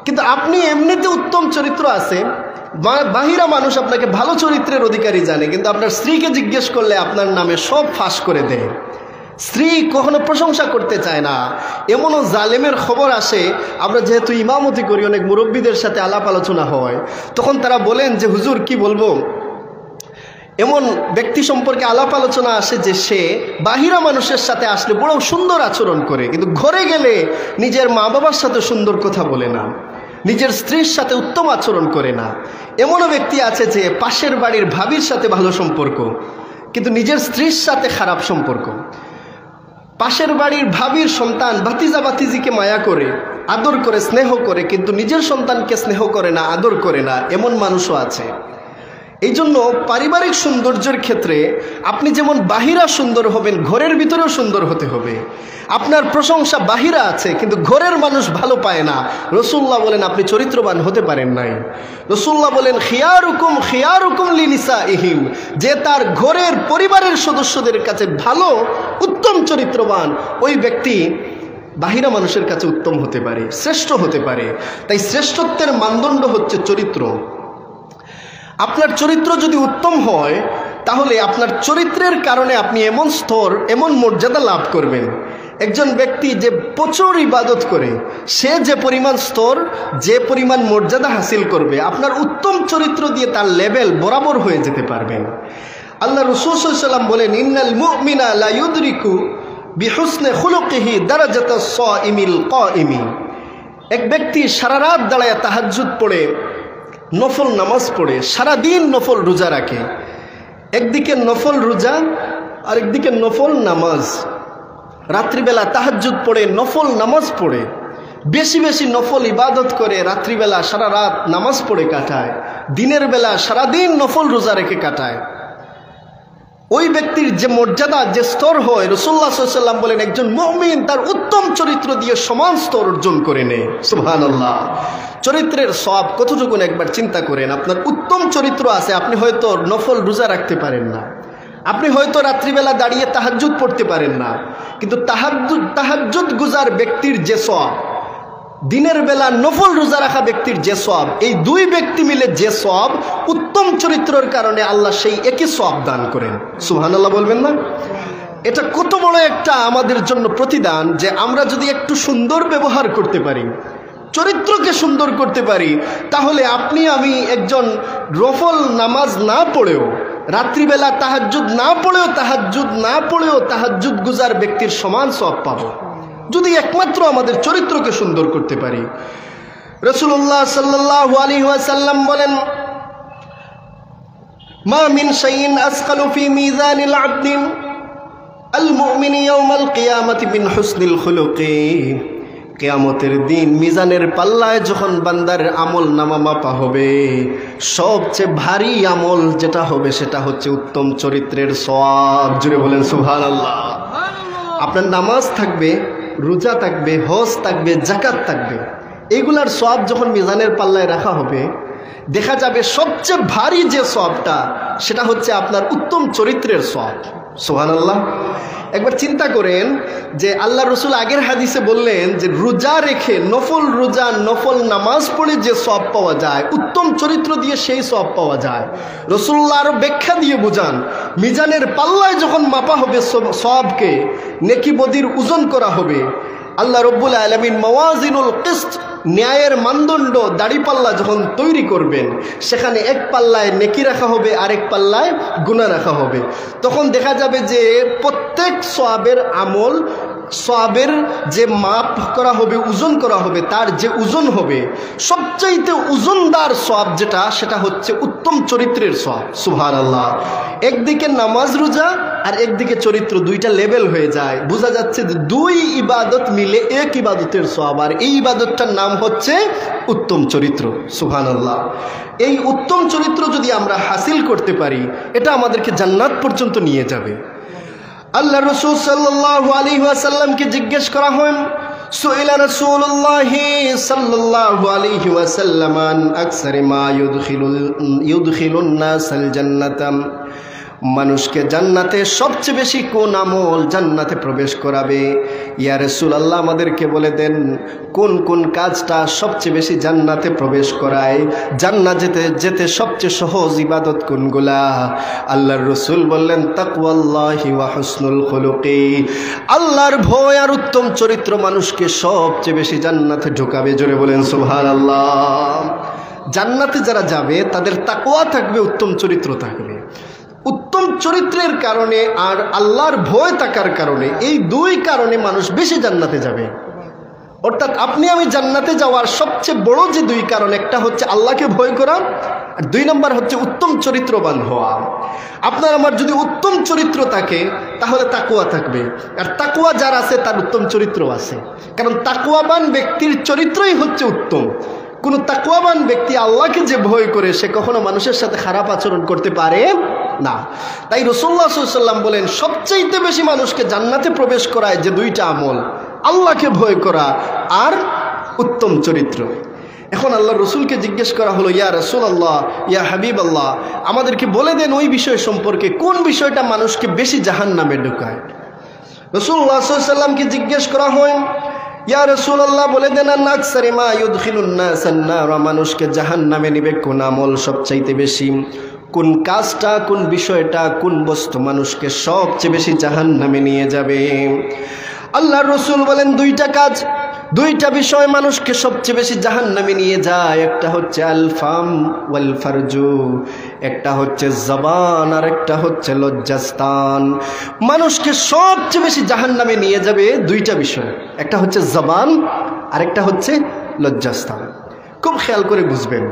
কিন্তু আপনি এমনিতে উত্তম চরিত্র আছে, বাহিরা মানুষ আপনাকে ভালো চরিত্রের অধিকারী জানে, কিন্তু আপনার স্ত্রীকে জিজ্ঞেস করলে আপনার নামে সব ফাঁস করে দেয়। স্ত্রী কখনো প্রশংসা করতে চায় না। এমনও জালেমের খবর আসে, আমরা যেহেতু ইমামতি করি, অনেক মুরব্বীদের সাথে আলাপ আলোচনা হয়, তখন তারা বলেন যে হুজুর কি বলবো, এমন ব্যক্তি সম্পর্কে আলাপ আলোচনা আসে যে সে বাহিরা মানুষের সাথে আসলে বড় সুন্দর আচরণ করে, কিন্তু ঘরে গেলে নিজের মা বাবার সাথে সুন্দর কথা বলে না, নিজের স্ত্রীর সাথে উত্তম আচরণ করে না। এমনও ব্যক্তি আছে যে পাশের বাড়ির ভাবির সাথে ভালো সম্পর্ক, কিন্তু নিজের স্ত্রীর সাথে খারাপ সম্পর্ক। পাশের বাড়ির ভাবির সন্তান ভাতিজা ভাতিজিকে মায়া করে, আদর করে, স্নেহ করে, কিন্তু নিজের সন্তানকে স্নেহ করে না, আদর করে না, এমন মানুষও আছে। এই জন্য পারিবারিক সৌন্দর্যের ক্ষেত্রে আপনি যেমন বাহিরা সুন্দর হবেন, ঘরের ভিতরেও সুন্দর হতে হবে। আপনার প্রশংসা বাহিরা আছে, কিন্তু ঘরের মানুষ ভালো পায় না। রাসূলুল্লাহ বলেন আপনি চরিত্রবান হতে পারেন নাই। রাসূলুল্লাহ বলেন খিয়ারুকুম লিনিসাইহিম, যে তার ঘরের পরিবারের সদস্যদের কাছে ভালো উত্তম চরিত্রবান, ওই ব্যক্তি বাহিরা মানুষের কাছে উত্তম হতে পারে, শ্রেষ্ঠ হতে পারে। তাই শ্রেষ্ঠত্বের মানদণ্ড হচ্ছে চরিত্র। আপনার চরিত্র যদি উত্তম হয়, তাহলে আপনার চরিত্রের কারণে আপনি এমন স্তর, এমন মর্যাদা লাভ করবেন। একজন ব্যক্তি যে প্রচুর ইবাদত করে, সে যে পরিমাণ স্তর, যে পরিমাণ মর্যাদা হাসিল করবে, আপনার উত্তম চরিত্র দিয়ে তার লেভেল বরাবর হয়ে যেতে পারবেন। আল্লাহ রাসূল সাল্লাল্লাহু আলাইহি ওয়াসাল্লাম বলেন, ইন্নাল মুমিনা লা ইউদরিকু বিহুসনি খুলুকিহি দারাজাতাস সাইমিল কাইমি। এক ব্যক্তি সারা রাত দাঁড়ায় তাহাজ্জুদ পড়ে, নফল নামাজ পড়ে, সারাদিন নফল রোজা রাখে, একদিকে নফল রোজা আর একদিকে নফল নামাজ, রাত্রিবেলা তাহাজ্জুদ পড়ে, নফল নামাজ পড়ে, বেশি বেশি নফল ইবাদত করে, রাত্রিবেলা সারা রাত নামাজ পড়ে কাটায়, দিনের বেলা সারাদিন নফল রোজা রেখে কাটায়। ওই ব্যক্তির যে মর্যাদা, যে স্তর হয়, রাসূলুল্লাহ সাল্লাল্লাহু আলাইহি ওয়াসাল্লাম বলেন একজন মুমিন তার উত্তম চরিত্র দিয়ে সমান স্তর অর্জন করে নেয়। সুবহানাল্লাহ। চরিত্রের সওয়াব কতটুকু একবার চিন্তা করেন। আপনার উত্তম চরিত্র আছে, আপনি হয়তো নফল রোজা রাখতে পারেন না, আপনি হয়তো রাত্রিবেলা দাঁড়িয়ে তাহাজ্জুদ পড়তে পারেন না, কিন্তু তাহাজ্জুদ গুজার ব্যক্তির যে সওয়াব, দিনের বেলা নফল রোজা রাখা ব্যক্তির যে সওয়াব, এই দুই ব্যক্তি মিলে যে সওয়াব, উত্তম চরিত্রের কারণে আল্লাহ সেই একই সওয়াব দান করেন। সুবহানাল্লাহ বলবেন না? এটা কত বড় একটা আমাদের জন্য প্রতিদান, যে আমরা যদি একটু সুন্দর ব্যবহার করতে পারি, চরিত্রকে সুন্দর করতে পারি, তাহলে আপনি আমি একজন নফল নামাজ না পড়েও, রাত্রিবেলা তাহাজ্জুদ না পড়েও তাহাজ্জুদ গুজার ব্যক্তির সমান সওয়াব পাবো, যদি একমাত্র আমাদের চরিত্রকে সুন্দর করতে পারি। রাসূলুল্লাহ সাল্লাল্লাহু আলাইহি ওয়াসাল্লাম বলেন, মা মিন শাইইন আসকালু ফি মিজানিল আবদি আল মুমিনি ইয়াওমাল কিয়ামাতি মিন হুসনিল খুলুকি। কিয়ামতের দিন মিজানের পাল্লায় যখন বান্দার আমল নামা মাপা হবে, সবচেয়ে ভারী আমল যেটা হবে সেটা হচ্ছে উত্তম চরিত্রের সওয়াব। জুড়ে বলেন সুবহানাল্লাহ। আপনার নামাজ থাকবে, রোজা থাকবে, হজ থাকবে, যাকাত থাকবে, এগুলার সওয়াব যখন মিজানের পাল্লায় রাখা হবে, দেখা যাবে সবচেয়ে ভারী যে সওয়াবটা সেটা হচ্ছে আপনার উত্তম চরিত্রের সওয়াব। সুবহানাল্লাহ। একবার চিন্তা করেন যে আল্লাহ রসুল আগের হাদিসে বললেন যে রোজা রেখে নফল রোজা নফল নামাজ পড়ে যে সওয়াব পাওয়া যায়, উত্তম চরিত্র দিয়ে সেই সওয়াব পাওয়া যায়। রসুল্লাহ আরো ব্যাখ্যা দিয়ে বোঝান, মিজানের পাল্লায় যখন মাপা হবে সওয়াবকে, নেকি বদির ওজন করা হবে, আল্লাহ রব্বুল আলামিন মাওয়াজিনুল কিসত, ন্যায়ের মানদণ্ড দাড়িপাল্লা যখন তৈরি করবেন, সেখানে এক পাল্লায় নেকি রাখা হবে, আরেক পাল্লায় গুনাহ রাখা হবে। তখন দেখা যাবে যে প্রত্যেক সওয়াবের আমল, সওয়াবের যে মাপ করা হবে, ওজন করা হবে, তার যে ওজন হবে, সবচাইতে ওজনদার সওয়াব যেটা, সেটা হচ্ছে উত্তম চরিত্রের সওয়াব। সুবহানাল্লাহ। একদিকে নামাজ রোজা আর একদিকে চরিত্র, দুইটা লেভেল হয়ে যায়। বোঝা যাচ্ছে যে দুই ইবাদত মিলে এক ইবাদতের সওয়াব, আর এই ইবাদতটার নাম হচ্ছে উত্তম চরিত্র। সুবহানাল্লাহ। এই উত্তম চরিত্র যদি আমরা হাসিল করতে পারি, এটা আমাদেরকে জান্নাত পর্যন্ত নিয়ে যাবে। আল্লাহ রাসূল সাল্লাল্লাহু আলাইহি ওয়াসাল্লামকে জিজ্ঞেস করা হয়, সুইলা রাসূলুল্লাহ সাল্লাল্লাহু আলাইহি ওয়াসাল্লাম আন আকসারি মা ইউদখিলুন নাসাল জান্নাতা, মানুষকে জান্নাতে সবচেয়ে বেশি কোন আমল জান্নাতে প্রবেশ করাবে? ইয়া রাসূলুল্লাহ, আমাদেরকে বলে দেন কোন কোন কাজটা সবচেয়ে বেশি জান্নাতে প্রবেশ করায়, জান্নাতে যেতে সবচেয়ে সহজ ইবাদত কোনগুলা? আল্লাহর রাসূল বললেন তাকওয়াল্লাহি ওয়া হুসনুল খুলুকি, আল্লাহর ভয় আর উত্তম চরিত্র মানুষকে সবচেয়ে বেশি জান্নাতে ঢোকাবে। জোরে বলেন সুবহানাল্লাহ। জান্নাতে যারা যাবে তাদের তাকওয়া থাকবে, উত্তম চরিত্র থাকবে। উত্তম চরিত্রের কারণে আর আল্লাহর ভয় থাকার কারণে, এই দুই কারণে মানুষ বেশি জান্নাতে যাবে। অর্থাৎ আপনি আমি জান্নাতে যাওয়ার সবচেয়ে বড় যে দুই কারণ, একটা হচ্ছে আল্লাহকে ভয় করা, আর দুই নম্বর হচ্ছে উত্তম চরিত্রবান হওয়া। আপনার আমার যদি উত্তম চরিত্র থাকে তাহলে তাকওয়া থাকবে, আর তাকওয়া যার আছে তার উত্তম চরিত্র আছে। কারণ তাকওয়াবান ব্যক্তির চরিত্রই হচ্ছে উত্তম। কোনো তাকওয়াবান ব্যক্তি আল্লাহকে যে ভয় করে, সে কখনো মানুষের সাথে খারাপ আচরণ করতে পারে না। তাই রাসূলুল্লাহ সাল্লাল্লাহু আলাইহি ওয়াসাল্লাম বলেন সবচাইতে বেশি মানুষকে জান্নাতে প্রবেশ করায় যে দুইটা আমল, আল্লাহকে ভয় করা আর উত্তম চরিত্র। এখন আল্লাহ রসুলকে জিজ্ঞেস করা হলো, ইয়া রাসূলুল্লাহ, ইয়া হাবিবাল্লাহ, আমাদেরকে বলে দেন ওই বিষয় সম্পর্কে, কোন বিষয়টা মানুষকে বেশি জাহান্নামে ঢোকায়? রাসূলুল্লাহ সাল্লাল্লাহু আলাইহি ওয়াসাল্লামকে জিজ্ঞেস করা হয়, ইয়া রাসূলুল্লাহ, বলে দেন আকসারি মা ইউদখিলুন নাসান নার, মানুষকে জাহান্নামে নিবে কোন আমল সবচাইতে বেশি? কোন কাজটা, কোন বিষয়টা, কোন বস্তু মানুষকে সবচেয়ে বেশি জাহান্নামে নিয়ে যাবে? আল্লাহর রাসূল বলেন দুইটা কাজ, দুইটা বিষয় মানুষকে সবচেয়ে বেশি জাহান্নামে নিয়ে যায়। একটা হচ্ছে আল ফাম ওয়াল ফারজু, একটা হচ্ছে জবান আর একটা হচ্ছে লজ্জাস্থান। মানুষকে সবচেয়ে বেশি জাহান্নামে নিয়ে যাবে দুইটা বিষয়, একটা হচ্ছে জবান আর একটা হচ্ছে লজ্জাস্থান। খুব খেয়াল করে বুঝবেন,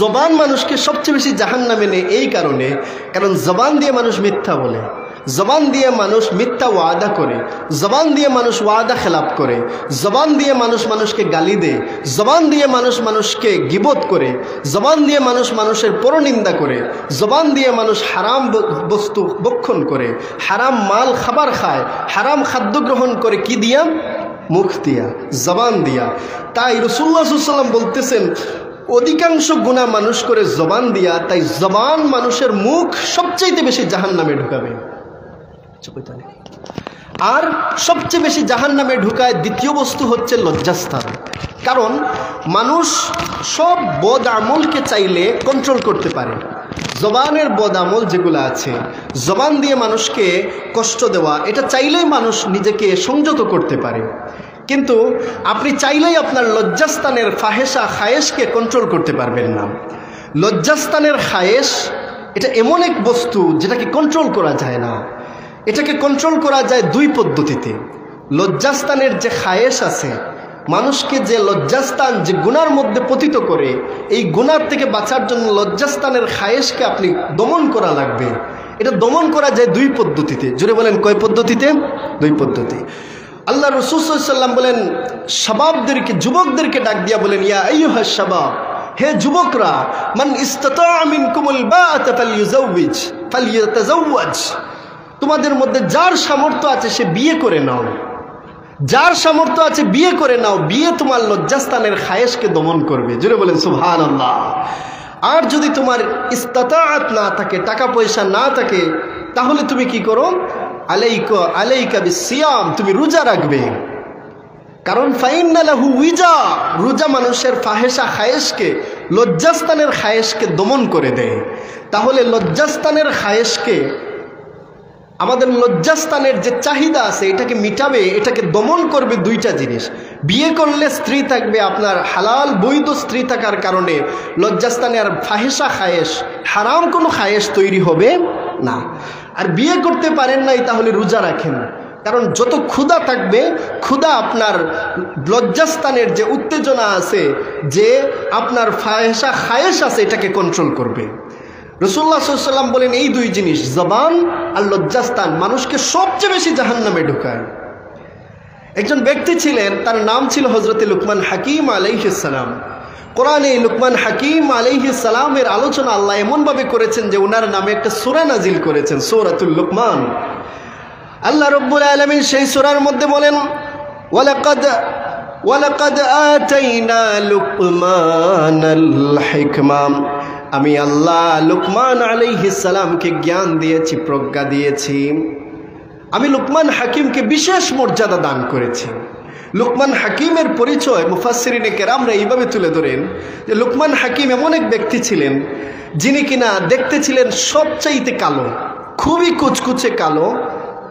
জবান মানুষকে সবচেয়ে বেশি জাহান্নামে নেয় এই কারণে, কারণ জবান দিয়ে মানুষ মিথ্যা বলে, জবান দিয়ে মানুষ মিথ্যা ওয়াদা করে, জবান দিয়ে মানুষ ওয়াদা খেলাপ করে, জবান দিয়ে মানুষ মানুষকে গালি দেয়, জবান দিয়ে মানুষ মানুষকে গীবত করে, জবান দিয়ে মানুষ মানুষের পরনিন্দা করে, জবান দিয়ে মানুষ হারাম বস্তু ভক্ষণ করে, হারাম মাল খাবার খায়, হারাম খাদ্য গ্রহণ করে। কি দিয়া? মুখ দিয়া, জবান দিয়া। তাই রাসূলুল্লাহ সাল্লাল্লাহু আলাইহি ওয়াসাল্লাম বলতেছেন অধিকাংশ গুনাহ মানুষ করে জবান দিয়া, তাই জবান মানুষের মুখ সবচাইতে বেশি জাহান্নামে ঢুকাবে। আর সবচেয়ে বেশি জাহান্নামে ঢুকায় দ্বিতীয় বস্তু হচ্ছে লজ্জাস্থান। কারণ মানুষ সব বদ আমলকে চাইলে কন্ট্রোল করতে পারে। জবানের বদ আমল যেগুলো আছে, জবান দিয়ে মানুষকে কষ্ট দেওয়া, এটা চাইলেই মানুষ নিজেকে সংযত করতে পারে। কিন্তু আপনি চাইলেই আপনার লজ্জাস্থানের ফাহেসা খায়েশকে কন্ট্রোল করতে পারবেন না। লজ্জাস্থানের খায়েশ এটা এমন এক বস্তু যেটাকে কন্ট্রোল করা যায় না। এটাকে কন্ট্রোল করা যায় দুই পদ্ধতিতে। লজ্জাস্থানের যে খায়েশ আছে, মানুষকে যে লজ্জাস্থান যে গুনার মধ্যে পতিত করে, এই গুনার থেকে বাঁচার জন্য লজ্জাস্থানের খায়েশকে আপনি দমন করা লাগবে। এটা দমন করা যায় দুই পদ্ধতিতে। জোরে বলেন কয় পদ্ধতিতে? দুই পদ্ধতি। আল্লাহ রাসূল সাল্লাল্লাহু আলাইহি ওয়াসাল্লাম বলেন শাবাবদেরকে, যুবকদেরকে ডাক দিয়া বলেন, ইয়া আইয়ুহাশ শাবাব, হে যুবকরা, মান ইসতাতা মিনকুমুল বাআতা ফালইয়াতাজাওয়াজ, তোমাদের মধ্যে যার সামর্থ্য আছে সে বিয়ে করে নাও, যার সামর্থ্য আছে বিয়ে করে নাও। বিয়ে তোমার লজ্জাস্থানের খায়েশকে দমন করবে। জোরে বলেন সুবহানাল্লাহ। আর যদি তোমার ইস্তাতাআত না থাকে, টাকা পয়সা না থাকে, তাহলে তুমি কি করো? আলাইকা বিসিয়াম, তুমি রোজা রাখবে। কারণ ফাইন্না লাহু উইজা, রোজা মানুষের ফাহেসা খায়েশকে, লজ্জাস্থানের খায়েশকে দমন করে দেয়। তাহলে লজ্জাস্থানের খায়েশকে, আমাদের লজ্জাস্থানের যে চাহিদা আছে এটাকে মিটাবে, এটাকে দমন করবে দুইটা জিনিস। বিয়ে করলে স্ত্রী থাকবে, আপনার হালাল বৈধ স্ত্রী থাকার কারণে লজ্জাস্থানে আর ফাহেসা খায়েশ, হারাম কোনো খায়েশ তৈরি হবে না। আর বিয়ে করতে পারেন নাই, তাহলে রোজা রাখেন। কারণ যত ক্ষুধা থাকবে, ক্ষুধা আপনার লজ্জাস্থানের যে উত্তেজনা আছে, যে আপনার ফাহেসা খায়েশ আছে, এটাকে কন্ট্রোল করবে। রাসূলুল্লাহ সাল্লাল্লাহু আলাইহি ওয়াসাল্লাম বলেন এই দুই জিনিস, জবান আর লজ্জাস্থান, মানুষকে সবচেয়ে বেশি জাহান্নামে ঢোকায়। একজন ব্যক্তি ছিলেন, তার নাম ছিল হযরত লুকমান হাকিম আলাইহিস সালাম। কোরআনে লুকমান হাকিম আলাইহিস সালামের আলোচনা আল্লাহ এমনভাবে করেছেন যে ওনার নামে একটা সূরা নাজিল করেছেন, সূরাতুল লুকমান। আল্লাহ রাব্বুল আলামিন সেই সূরার মধ্যে বলেন, ওয়ালাকাদ আতাইনা লুকমানাল হিকমা, আমি আল্লাহ লুকমান আলাইহিস সালামকে জ্ঞান দিয়েছি, প্রজ্ঞা দিয়েছি। আমি লুকমান হাকিমকে বিশেষ মর্যাদা দান করেছি। লুকমান হাকিমের পরিচয় মুফাসসিরিনে কেরামরা এইভাবে তুলে ধরেন যে লুকমান হাকিম এমন এক ব্যক্তি ছিলেন যিনি কিনা দেখতে ছিলেন সবচাইতে কালো, খুবই কুচকুচে কালো,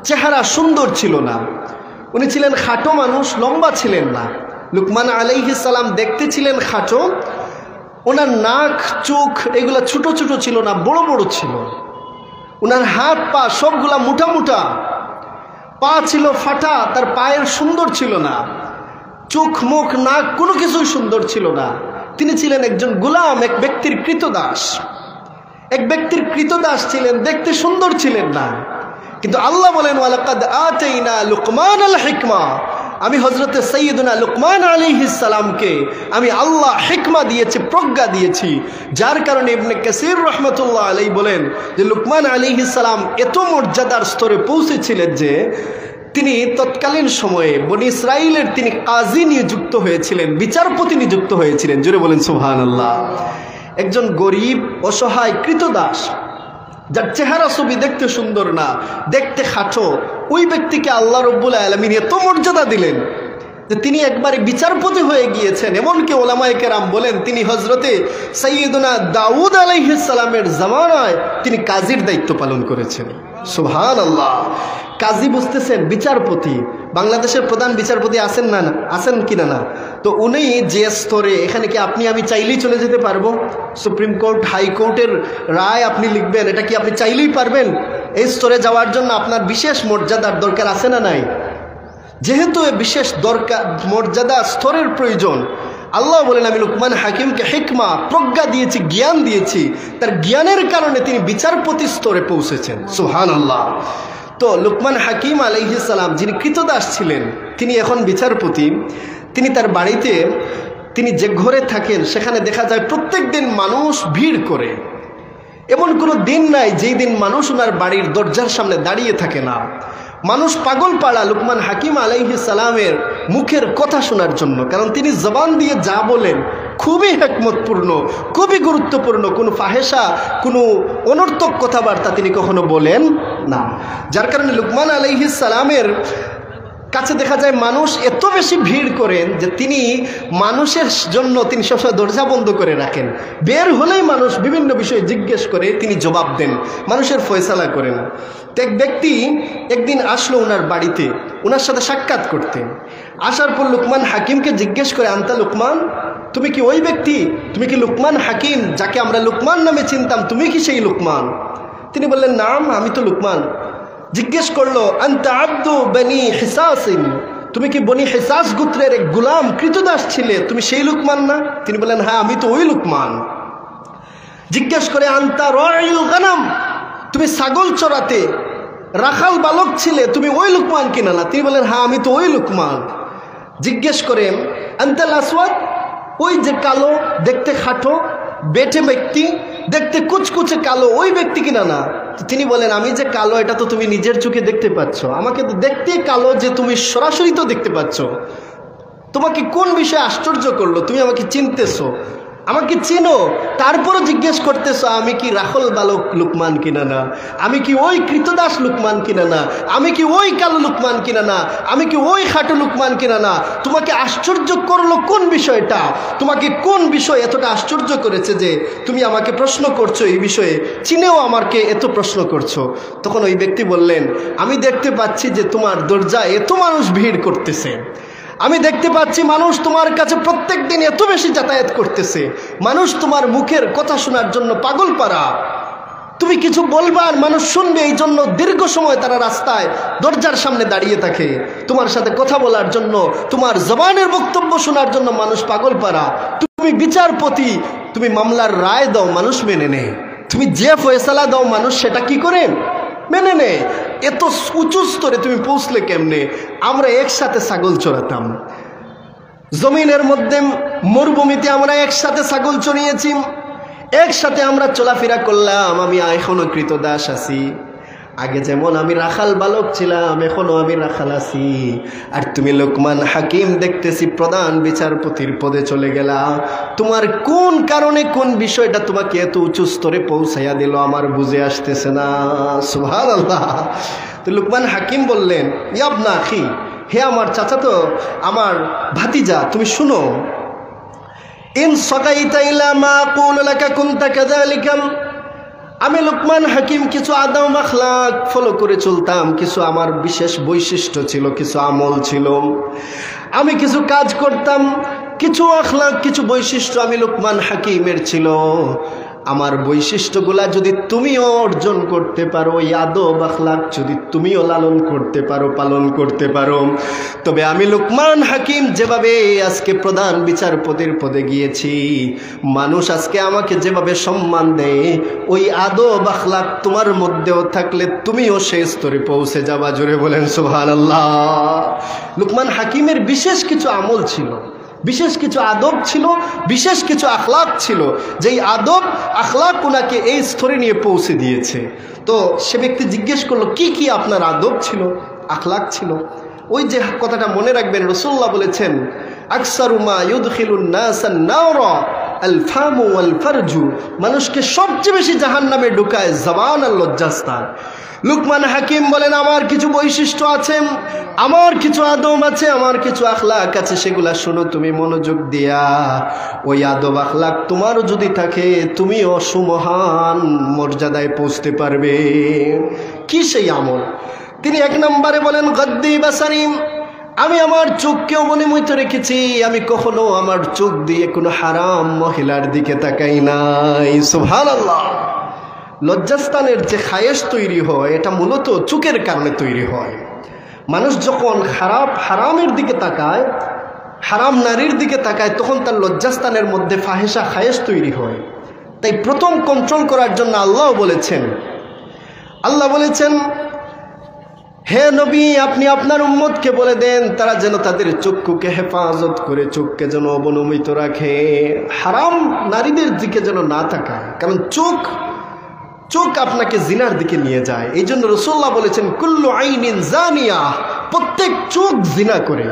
চেহারা সুন্দর ছিল না। উনি ছিলেন খাটো মানুষ, লম্বা ছিলেন না। লুকমান আলাইহিস সালাম দেখতে ছিলেন খাটো, ওনার নাক চোখ এগুলা ছোট ছোট ছিল না, বড় বড় ছিল। ওনার হাত পা সবগুলা মোটা মোটা, পা ছিল ফাটা, তার পায়ের সুন্দর ছিল না। চোখ মুখ নাক কোনো কিছুই সুন্দর ছিল না। তিনি ছিলেন একজন গোলাম, এক ব্যক্তির কৃতদাস। এক ব্যক্তির কৃতদাস ছিলেন, দেখতে সুন্দর ছিলেন না। কিন্তু আল্লাহ বলেন ওয়ালাকাদ আতাইনা লুকমানাল হিকমা, আমি হযরতে সাইয়্যিদুনা লুকমান আলাইহিস সালামকে আমি আল্লাহ হিকমা দিয়েছি, প্রজ্ঞা দিয়েছি। যার কারণে ইবনে কাসির রাহমাতুল্লাহ আলাইহি বলেন যে লুকমান আলাইহিস সালাম এত মর্যাদার স্তরে পৌঁছেছিলেন যে তিনি তৎকালীন সময়ে বনি ইসরাইলের তিনি কাজী নিযুক্ত হয়েছিলেন, বিচারপতি নিযুক্ত হয়েছিলেন। জোরে বলেন সুবহানাল্লাহ। একজন গরিব অসহায় কৃতদাস, যার চেহারা ছবি দেখতে সুন্দর না, দেখতে খাটো, ওই ব্যক্তিকে আল্লাহ রাব্বুল আলামিন এত মর্যাদা দিলেন যে তিনি একবারে বিচারপতি হয়ে গিয়েছেন। এমনকি ওলামায়ে কেরাম বলেন তিনি হযরতে সাইয়্যিদুনা দাউদ আলাইহিস সালামের জামানায় তিনি কাজীর দায়িত্ব পালন করেছেন। সুবহানাল্লাহ। কাজী বুঝতেছেন, বিচারপতি। বাংলাদেশের প্রধান বিচারপতি আছেন না, আছেন কিনা না? তো উনি যে স্তরে, এখানে কি আপনি আমি চাইলেই চলে যেতে পারবো? সুপ্রিম কোর্ট, হাইকোর্টের রায় আপনি লিখবেন, এটা কি আপনি চাইলেই পারবেন? এই স্তরে যাওয়ার জন্য আপনার বিশেষ মর্যাদার দরকার আছে না নাই? যেহেতু বিশেষ দরকার, মর্যাদা, স্তরের প্রয়োজন, আল্লাহ বলেন আমি লুকমান হাকিমকে হিকমা, প্রজ্ঞা দিয়েছি, জ্ঞান দিয়েছি। তার জ্ঞানের কারণে তিনি বিচারপতি স্তরে পৌঁছেছেন। সুবহানাল্লাহ। তো লুকমান হাকিম আলাইহিস সালাম যিনি কৃতদাস ছিলেন, তিনি এখন বিচারপতি। তিনি তার বাড়িতে, তিনি যে ঘরে থাকেন সেখানে দেখা যায় প্রত্যেক দিন মানুষ ভিড় করে। এমন কোনো দিন নাই যেই দিন মানুষ ওনার বাড়ির দরজার সামনে দাঁড়িয়ে থাকে না। মানুষ পাগল পাড়া লুকমান হাকিম আলাইহিস সালামের মুখের কথা শোনার জন্য। কারণ তিনি জবান দিয়ে যা বলেন খুবই হিকমতপূর্ণ, খুবই গুরুত্বপূর্ণ। কোনো ফাহেসা, কোনো অনর্থক কথাবার্তা তিনি কখনো বলেন না। যার কারণে লুকমান আলাইহিস সালামের কাছে দেখা যায় মানুষ এত বেশি ভিড় করেন যে তিনি মানুষের জন্য তিনি সবসময় দরজা বন্ধ করে রাখেন। বের হলেই মানুষ বিভিন্ন বিষয়ে জিজ্ঞেস করে, তিনি জবাব দেন, মানুষের ফয়সালা করেন। তো এক ব্যক্তি একদিন আসলো ওনার বাড়িতে, ওনার সাথে সাক্ষাৎ করতে। আসার পর লুকমান হাকিমকে জিজ্ঞেস করে, আন্তা লুকমান, তুমি কি ওই ব্যক্তি? তুমি কি লুকমান হাকিম যাকে আমরা লুকমান নামে চিনতাম? তুমি কি সেই লুকমান? তিনি বললেন, নাম, আমি তো লুকমান। জিজ্ঞেস করলো, আনতা আব্দু বনি হিসাসিন, তুমি কি বনি হিসাস গোত্রের এক গোলাম কৃতদাস ছিলে? তুমি সেই লুকমান না? তিনি বললেন, হ্যাঁ আমি তো ওই লুকমান। জিজ্ঞেস করে, আনতা রাইউল গানাম, তুমি ছাগল চড়াতে রাখাল বালক ছিলে, তুমি ওই লুকমান কিনা না? তিনি বললেন, হ্যাঁ আমি তো ওই লুকমান। জিজ্ঞেস করেন, আনতাল আসওয়াদ, ওই যে কালো, দেখতে খাটো, বেটে ব্যক্তি, দেখতে কুচকুচে কালো, ওই ব্যক্তি কিনা না? তিনি বলেন, আমি যে কালো এটা তো তুমি নিজের চোখে দেখতে পাচ্ছ, আমাকে তো দেখতে কালো যে তুমি সরাসরি তো দেখতে পাচ্ছ। তোমাকে কোন বিষয়ে আশ্চর্য করলো? তুমি আমাকে চিনতেছো? আমাকে চিনো, তারপরও জিজ্ঞেস করতেছো আমি কি রাখল বালক লুকমান কিনা না, আমি কি ওই কৃতদাস লুকমান কিনা না, আমি কি ওই কালো লুকমান কিনা না, আমি কি ওই খাটো লুকমান কিনা না। তোমাকে আশ্চর্য করলো কোন বিষয়টা? তোমাকে কোন বিষয় এতটা আশ্চর্য করেছে যে তুমি আমাকে প্রশ্ন করছো এই বিষয়ে, চিনেও আমাকে এত প্রশ্ন করছো? তখন ওই ব্যক্তি বললেন, আমি দেখতে পাচ্ছি যে তোমার দরজায় এত মানুষ ভিড় করতেছে, আমি দেখতে পাচ্ছি মানুষ তোমার কাছে প্রত্যেক দিন এত বেশি যাতায়াত করতেছে, মানুষ তোমার মুখের কথা শোনার জন্য পাগল পারা। তুমি কিছু বলবা আর মানুষ শুনবে, এই জন্য দীর্ঘ সময় তারা রাস্তায় দরজার সামনে দাঁড়িয়ে থাকে তোমার সাথে কথা বলার জন্য, তোমার জবানের বক্তব্য শোনার জন্য মানুষ পাগল পারা। তুমি বিচারপতি, তুমি মামলার রায় দাও, মানুষ মেনে নেয়। তুমি যে ফয়সালা দাও, মানুষ সেটা কি করে মেনে নেয়। এত উঁচু স্তরে তুমি পৌঁছলে কেমনে? আমরা একসাথে ছাগল চড়াতাম, জমিনের মধ্যে মরুভূমিতে আমরা একসাথে ছাগল চড়িয়েছি, একসাথে আমরা চলাফেরা করলাম। আমি এখনো কৃতদাস আছি, আগে যেমন আমি রাখাল বালক ছিলাম, এখনো আমি রাখাল আছি। আর তুমি লোকমান হাকিম দেখতেছি প্রধান বিচারপতির পদে চলে গেলা। তোমার কোন কারণে, কোন বিষয়টা তোমাকে এত উঁচু স্তরে পৌঁছাইয়া দিল আমার বুঝে আসতেছে না। সুবহানাল্লাহ। তো লোকমান হাকিম বললেন, ইয়াবনা আখি, হে আমার চাচাতো, আমার ভাতিজা, তুমি শুনো। ইন সাকাইতা ইলা মা আকুলু লাকা কুনতা কাযালিকা। আমি লোকমান হাকিম কিছু আদব আখলাক ফলো করে চলতাম, কিছু আমার বিশেষ বৈশিষ্ট্য ছিল, কিছু আমল ছিল, আমি কিছু কাজ করতাম, কিছু আখলাক, কিছু বৈশিষ্ট্য আমি লোকমান হাকিমের ছিল। আমার বৈশিষ্ট্যগুলা যদি তুমিও অর্জন করতে পারো, এই আদব আখলাক যদি তুমিও লালন করতে পারো, পালন করতে পারো, তবে আমি লোকমান হাকিম যেভাবে আজকে প্রধান বিচারপতির পদে গিয়েছি, মানুষ আজকে আমাকে যেভাবে সম্মান দেয়, ওই আদব আখলাক তোমার মধ্যেও থাকলে তুমিও সেই স্তরে পৌঁছে যাবা। জোরে বলেন সুবহানাল্লাহ। লোকমান হাকিমের বিশেষ কিছু আমল ছিল, বিশেষ কিছু আদব ছিল, বিশেষ কিছু আখলাক ছিল, যেই আদব আখলাক ওনাকে এই স্তরে নিয়ে পৌঁছে দিয়েছে। তো সে ব্যক্তি জিজ্ঞেস করলো, কি কি আপনার আদব ছিল, আখলাক ছিল? ওই যে কথাটা মনে রাখবেন, রাসূলুল্লাহ বলেছেন, আকসারু মা ইউদখিলুন নাসান নারা আল ফামু ওয়াল ফারজু। মানুষকে সবচেয়ে বেশি জাহান্নামে ঢুকায় জবান আর লজ্জাস্থান। লুকমান হাকিম বলেন, আমার কিছু বৈশিষ্ট্য আছে, আমার কিছু আদব আছে, আমার কিছু আখলাক আছে, সেগুলা শোনো তুমি মনোযোগ দিয়া। ওই আদব আখলাক তোমারও যদি থাকে, তুমি অসুমহান মর্যাদায় পৌঁছতে পারবে। কি সেই আমল? তিনি এক নম্বরে বলেন, গদ্দি বাসারিম। আমি আমার চোখকেও মনিমুগ্ধ রেখেছি, আমি কখনো আমার চোখ দিয়ে কোনো হারাম মহিলার দিকে তাকাই নাই। সুবহানাল্লাহ। লজ্জাস্থানের যে খায়েশ তৈরি হয়, এটা মূলত চোখের কারণে তৈরি হয়। মানুষ যখন হারামের দিকে তাকায়, হারাম নারীর দিকে তাকায়, তখন তার লজ্জাস্থানের মধ্যে ফাহেসা খায়েশ তৈরি হয়। তাই প্রথম কন্ট্রোল করার জন্য আল্লাহ বলেছেন, হে নবী, আপনি আপনার উম্মতকে বলে দেন তারা যেন তাদের চক্ষুকে হেফাজত করে, চোখকে যেন অবনমিত রাখে, হারাম নারীদের দিকে যেন না তাকায়। কারণ চোখ আপনাকে জিনার দিকে নিয়ে যায়। এই জন্য রাসূলুল্লাহ বলেছেন, কুল্লু আইনিন জানিয়া, প্রত্যেক চোখ জিনা করে।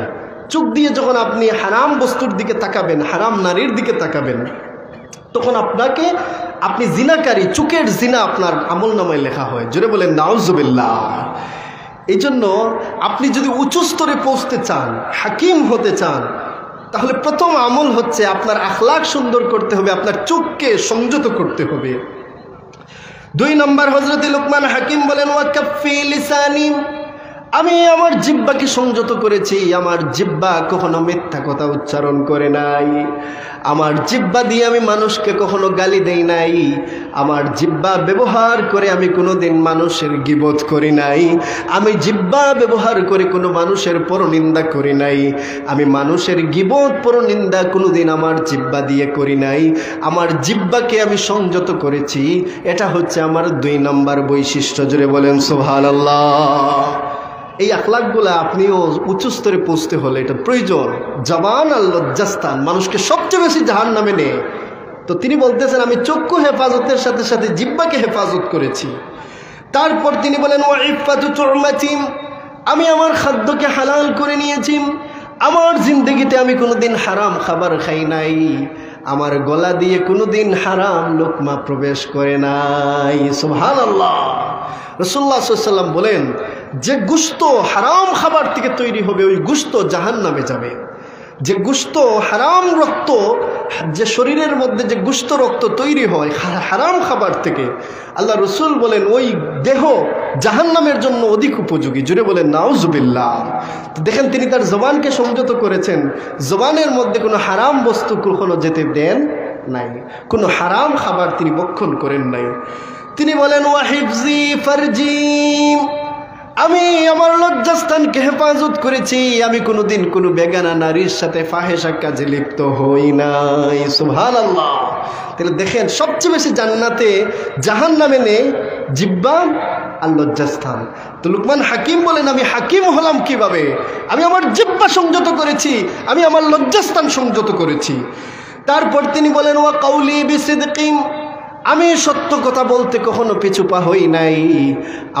চোখ দিয়ে যখন আপনি হারাম বস্তুর দিকে তাকাবেন, হারাম নারীর দিকে তাকাবেন, তখন আপনি জিনাকারী, চোখের জিনা আপনার আমলনামায় লেখা হয়। জোরে বলেন নাউজুবিল্লাহ। এই জন্য আপনি যদি উঁচু স্তরে পৌঁছতে চান, হাকিম হতে চান, তাহলে প্রথম আমল হচ্ছে আপনার আখলাক সুন্দর করতে হবে, আপনার চোখকে সংযত করতে হবে। 2 নম্বর, হযরত লুকমান হাকিম বলেন, ওয়াকাফি লিসানি। আমি আমার জিহ্বাকে সংযত করেছি, আমার জিহ্বা কখনো মিথ্যা কথা উচ্চারণ করে নাই, আমার জিহ্বা দিয়ে আমি মানুষকে কখনো গালি দেই নাই, আমার জিহ্বা ব্যবহার করে আমি কোনোদিন মানুষের গীবত করি নাই, আমি জিহ্বা ব্যবহার করে কোনো মানুষের পরনিন্দা করি নাই, আমি মানুষের গীবত পরনিন্দা কোনোদিন আমার জিহ্বা দিয়ে করি নাই, আমার জিহ্বাকে আমি সংযত করেছি। এটা হচ্ছে আমার 2 নম্বর বৈশিষ্ট্য। জুড়ে বলেন সুবহানাল্লাহ। এই আখলাকগুলা আপনিও উচ্চ স্তরে পৌঁছতে হলে এটা প্রয়োজন। জবান আর লজ্জাস্থান মানুষকে সবচেয়ে বেশি জাহান্নামে নেয়। তো তিনি বলতেছেন, আমি চক্ষু হেফাজতের সাথে সাথে জিহ্বাকে হেফাজত করেছি। তারপর তিনি বলেন, ওয়া ইফাতু তুরমাতি, আমি আমার খাদ্যকে হালাল করে নিয়েছি, আমার জিন্দগিতে আমি কোনোদিন হারাম খাবার খাই নাই, আমার গলা দিয়ে কোনোদিন হারাম লোকমা প্রবেশ করে নাই। সুবহানাল্লাহ। রাসূলুল্লাহ সাল্লাল্লাহু আলাইহি ওয়াসাল্লাম বলেন, যে গোশত হারাম খাবার থেকে তৈরি হবে ওই গোশত জাহান্নামে যাবে। যে গোশত হারাম রক্ত, যে শরীরের মধ্যে যে গোশত রক্ত তৈরি হয় হারাম খাবার থেকে, আল্লাহ রসুল বলেন ওই দেহ জাহান্নামের জন্য অধিক উপযোগী। জুড়ে বলেন নাউজুবিল্লাহ। দেখেন তিনি তার জবানকে সংযত করেছেন, জবানের মধ্যে কোনো হারাম বস্তু কখনো যেতে দেন নাই, কোনো হারাম খাবার তিনি ভক্ষণ করেন নাই। তিনি বলেন ওয়াহিফজি ফারজি, আমি আমার লজ্জাস্থানকে হেফাজত করেছি, আমি কোনোদিন কোনো বেগানা নারীর সাথে ফাহেশা কাজে লিপ্ত হই নাই। সুবহানাল্লাহ। তাহলে দেখেন সবচেয়ে বেশি জান্নাতে জাহান্নামে নেই জিহ্বা আর লজ্জাস্থান। তো লুকমান হাকিম বলেন আমি হাকিম হলাম কিভাবে? আমি আমার জিহ্বা সংযত করেছি, আমি আমার লজ্জাস্থান সংযত করেছি। তারপর তিনি বলেন ওয়া কাউলি বিসিদকিন, আমি সত্য কথা বলতে কখনো পিছুপা হই নাই,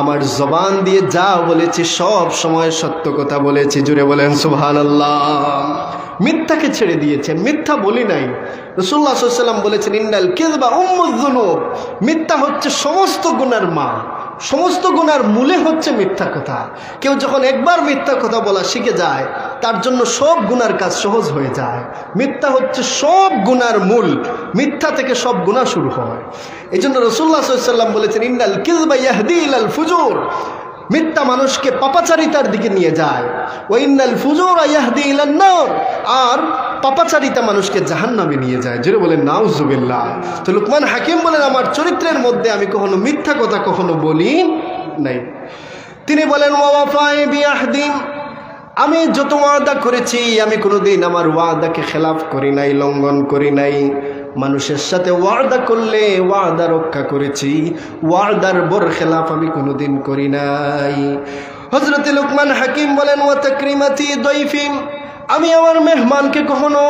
আমার জবান দিয়ে যা বলেছি সব সময় সত্য কথা বলেছি। জুড়ে বলেন সুবহানাল্লাহ। মিথ্যাকে ছেড়ে দিয়েছেন, মিথ্যা বলি নাই। রাসূলুল্লাহ সাল্লাল্লাহু আলাইহি ওয়াসাল্লাম বলেছেন ইন্নাল কিযবা উম্মুয যুনুব, মিথ্যা হচ্ছে সমস্ত গুনার মা, সমস্ত গুনার মূলে হচ্ছে মিথ্যা কথা। কেউ যখন একবার মিথ্যা কথা বলা শিখে যায় তার জন্য সব গুনার কাজ সহজ হয়ে যায়। মিথ্যা হচ্ছে সব গুনার মূল, মিথ্যা থেকে সব গুনাহ শুরু হয়। এই জন্য রাসূলুল্লাহ সাল্লাল্লাহু আলাইহি ওয়াসাল্লাম বলেছেন ইন্নাল কিযবা ইয়াহদি ইলাল ফুজুর, মিথ্যা মানুষকে পাপাচারিতার দিকে নিয়ে যায়। ওয়া ইন্নাল ফুজুরা ইয়াহদি ইলান নার, আর পাপাচারিতা মানুষকে জাহান্নামে নিয়ে যায়। জোরে বলেন নাউজুবিল্লাহ। তো লুকমান হাকিম বলেন আমার চরিত্রের মধ্যে আমি কখনো মিথ্যা কথা কখনো বলি নাই। তিনি বলেন ওয়া ওয়াফাই বিআহদি, আমি যত ওয়াদা করেছি আমি কোনোদিন আমার ওয়াদাকে খেলাফ করি নাই, লঙ্ঘন করি নাই। মানুষের সাথে ওয়াদা করলে ওয়াদা রক্ষা করেছি, ওয়াদার বরখেলাফ আমি কোনোদিন করি নাই। হযরত লুকমান হাকিম বলেন ওয়া তাকরিমাতি দাইফি, আমি আমার মেহমানকে কখনো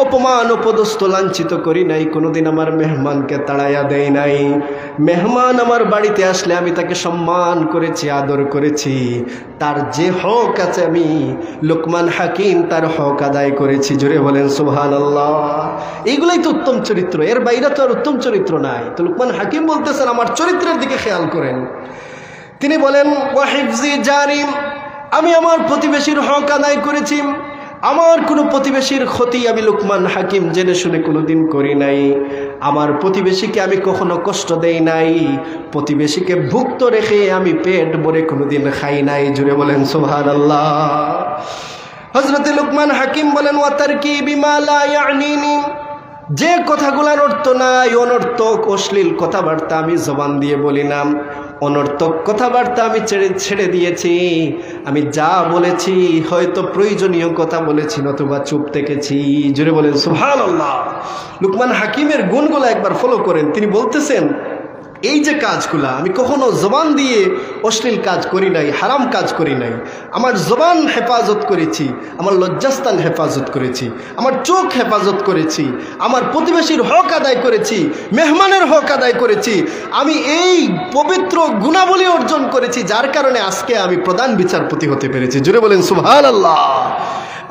অপমান অপদস্থ লাঞ্ছিত করি নাই, কোনোদিন আমার মেহমানকে তাড়াইয়া দেই নাই। মেহমান আমার বাড়িতে আসলে আমি তাকে সম্মান করেছি, আদর করেছি, তার যে হক আছে আমি লুকমান হাকিম তার হক আদায় করেছি। জোরে বলেন সুবহানাল্লাহ। এইগুলাই তো উত্তম চরিত্র, এর বাইরে তো আর উত্তম চরিত্র নাই। তো লুকমান হাকিম বলতেছেন আমার চরিত্রের দিকে খেয়াল করেন। তিনি বলেন ওয়াহিফজি জারি, আমি আমার প্রতিবেশীর হক আদায় করেছি, আমার কোনো প্রতিবেশীর ক্ষতি আমি লুকমান হাকিম জেনে শুনে কোনোদিন করি নাই। আমার প্রতিবেশীকে আমি কখনো কষ্ট দেই নাই, প্রতিবেশীকে ভুক্ত রেখে আমি পেট ভরে কোনোদিন খাই নাই। জুড়ে বলেন সুবহানাল্লাহ। হযরত লুকমান হাকিম বলেন ওয়া তারকি বিমা লা ইয়ানিনি, যে কথাগুলোর অর্থ নাই, অনর্থক অশ্লীল কথাবার্তা আমি জবান দিয়ে বলি না, অনর্থক কথাবার্তা আমি ছেড়ে দিয়েছি। আমি যা বলেছি হয়তো প্রয়োজনীয় কথা বলেছি, নতুবা চুপ থেকেছি। জোরে বলেন সুবহানাল্লাহ। লুকমান হাকিমের গুণগুলো একবার ফলো করেন। তিনি বলতেছেন এই যে কাজগুলা আমি কখনো জবান দিয়ে অশ্লীল কাজ করি নাই, হারাম কাজ করি নাই, আমার জবান হেফাজত করেছি, আমার লজ্জাস্থান হেফাজত করেছি, আমার চোখ হেফাজত করেছি, আমার প্রতিবেশীর হক আদায় করেছি, মেহমানের হক আদায় করেছি। আমি এই পবিত্র গুণাবলী অর্জন করেছি যার কারণে আজকে আমি প্রধান বিচারপতি হতে পেরেছি। জুড়ে বলেন সুবহানাল্লাহ।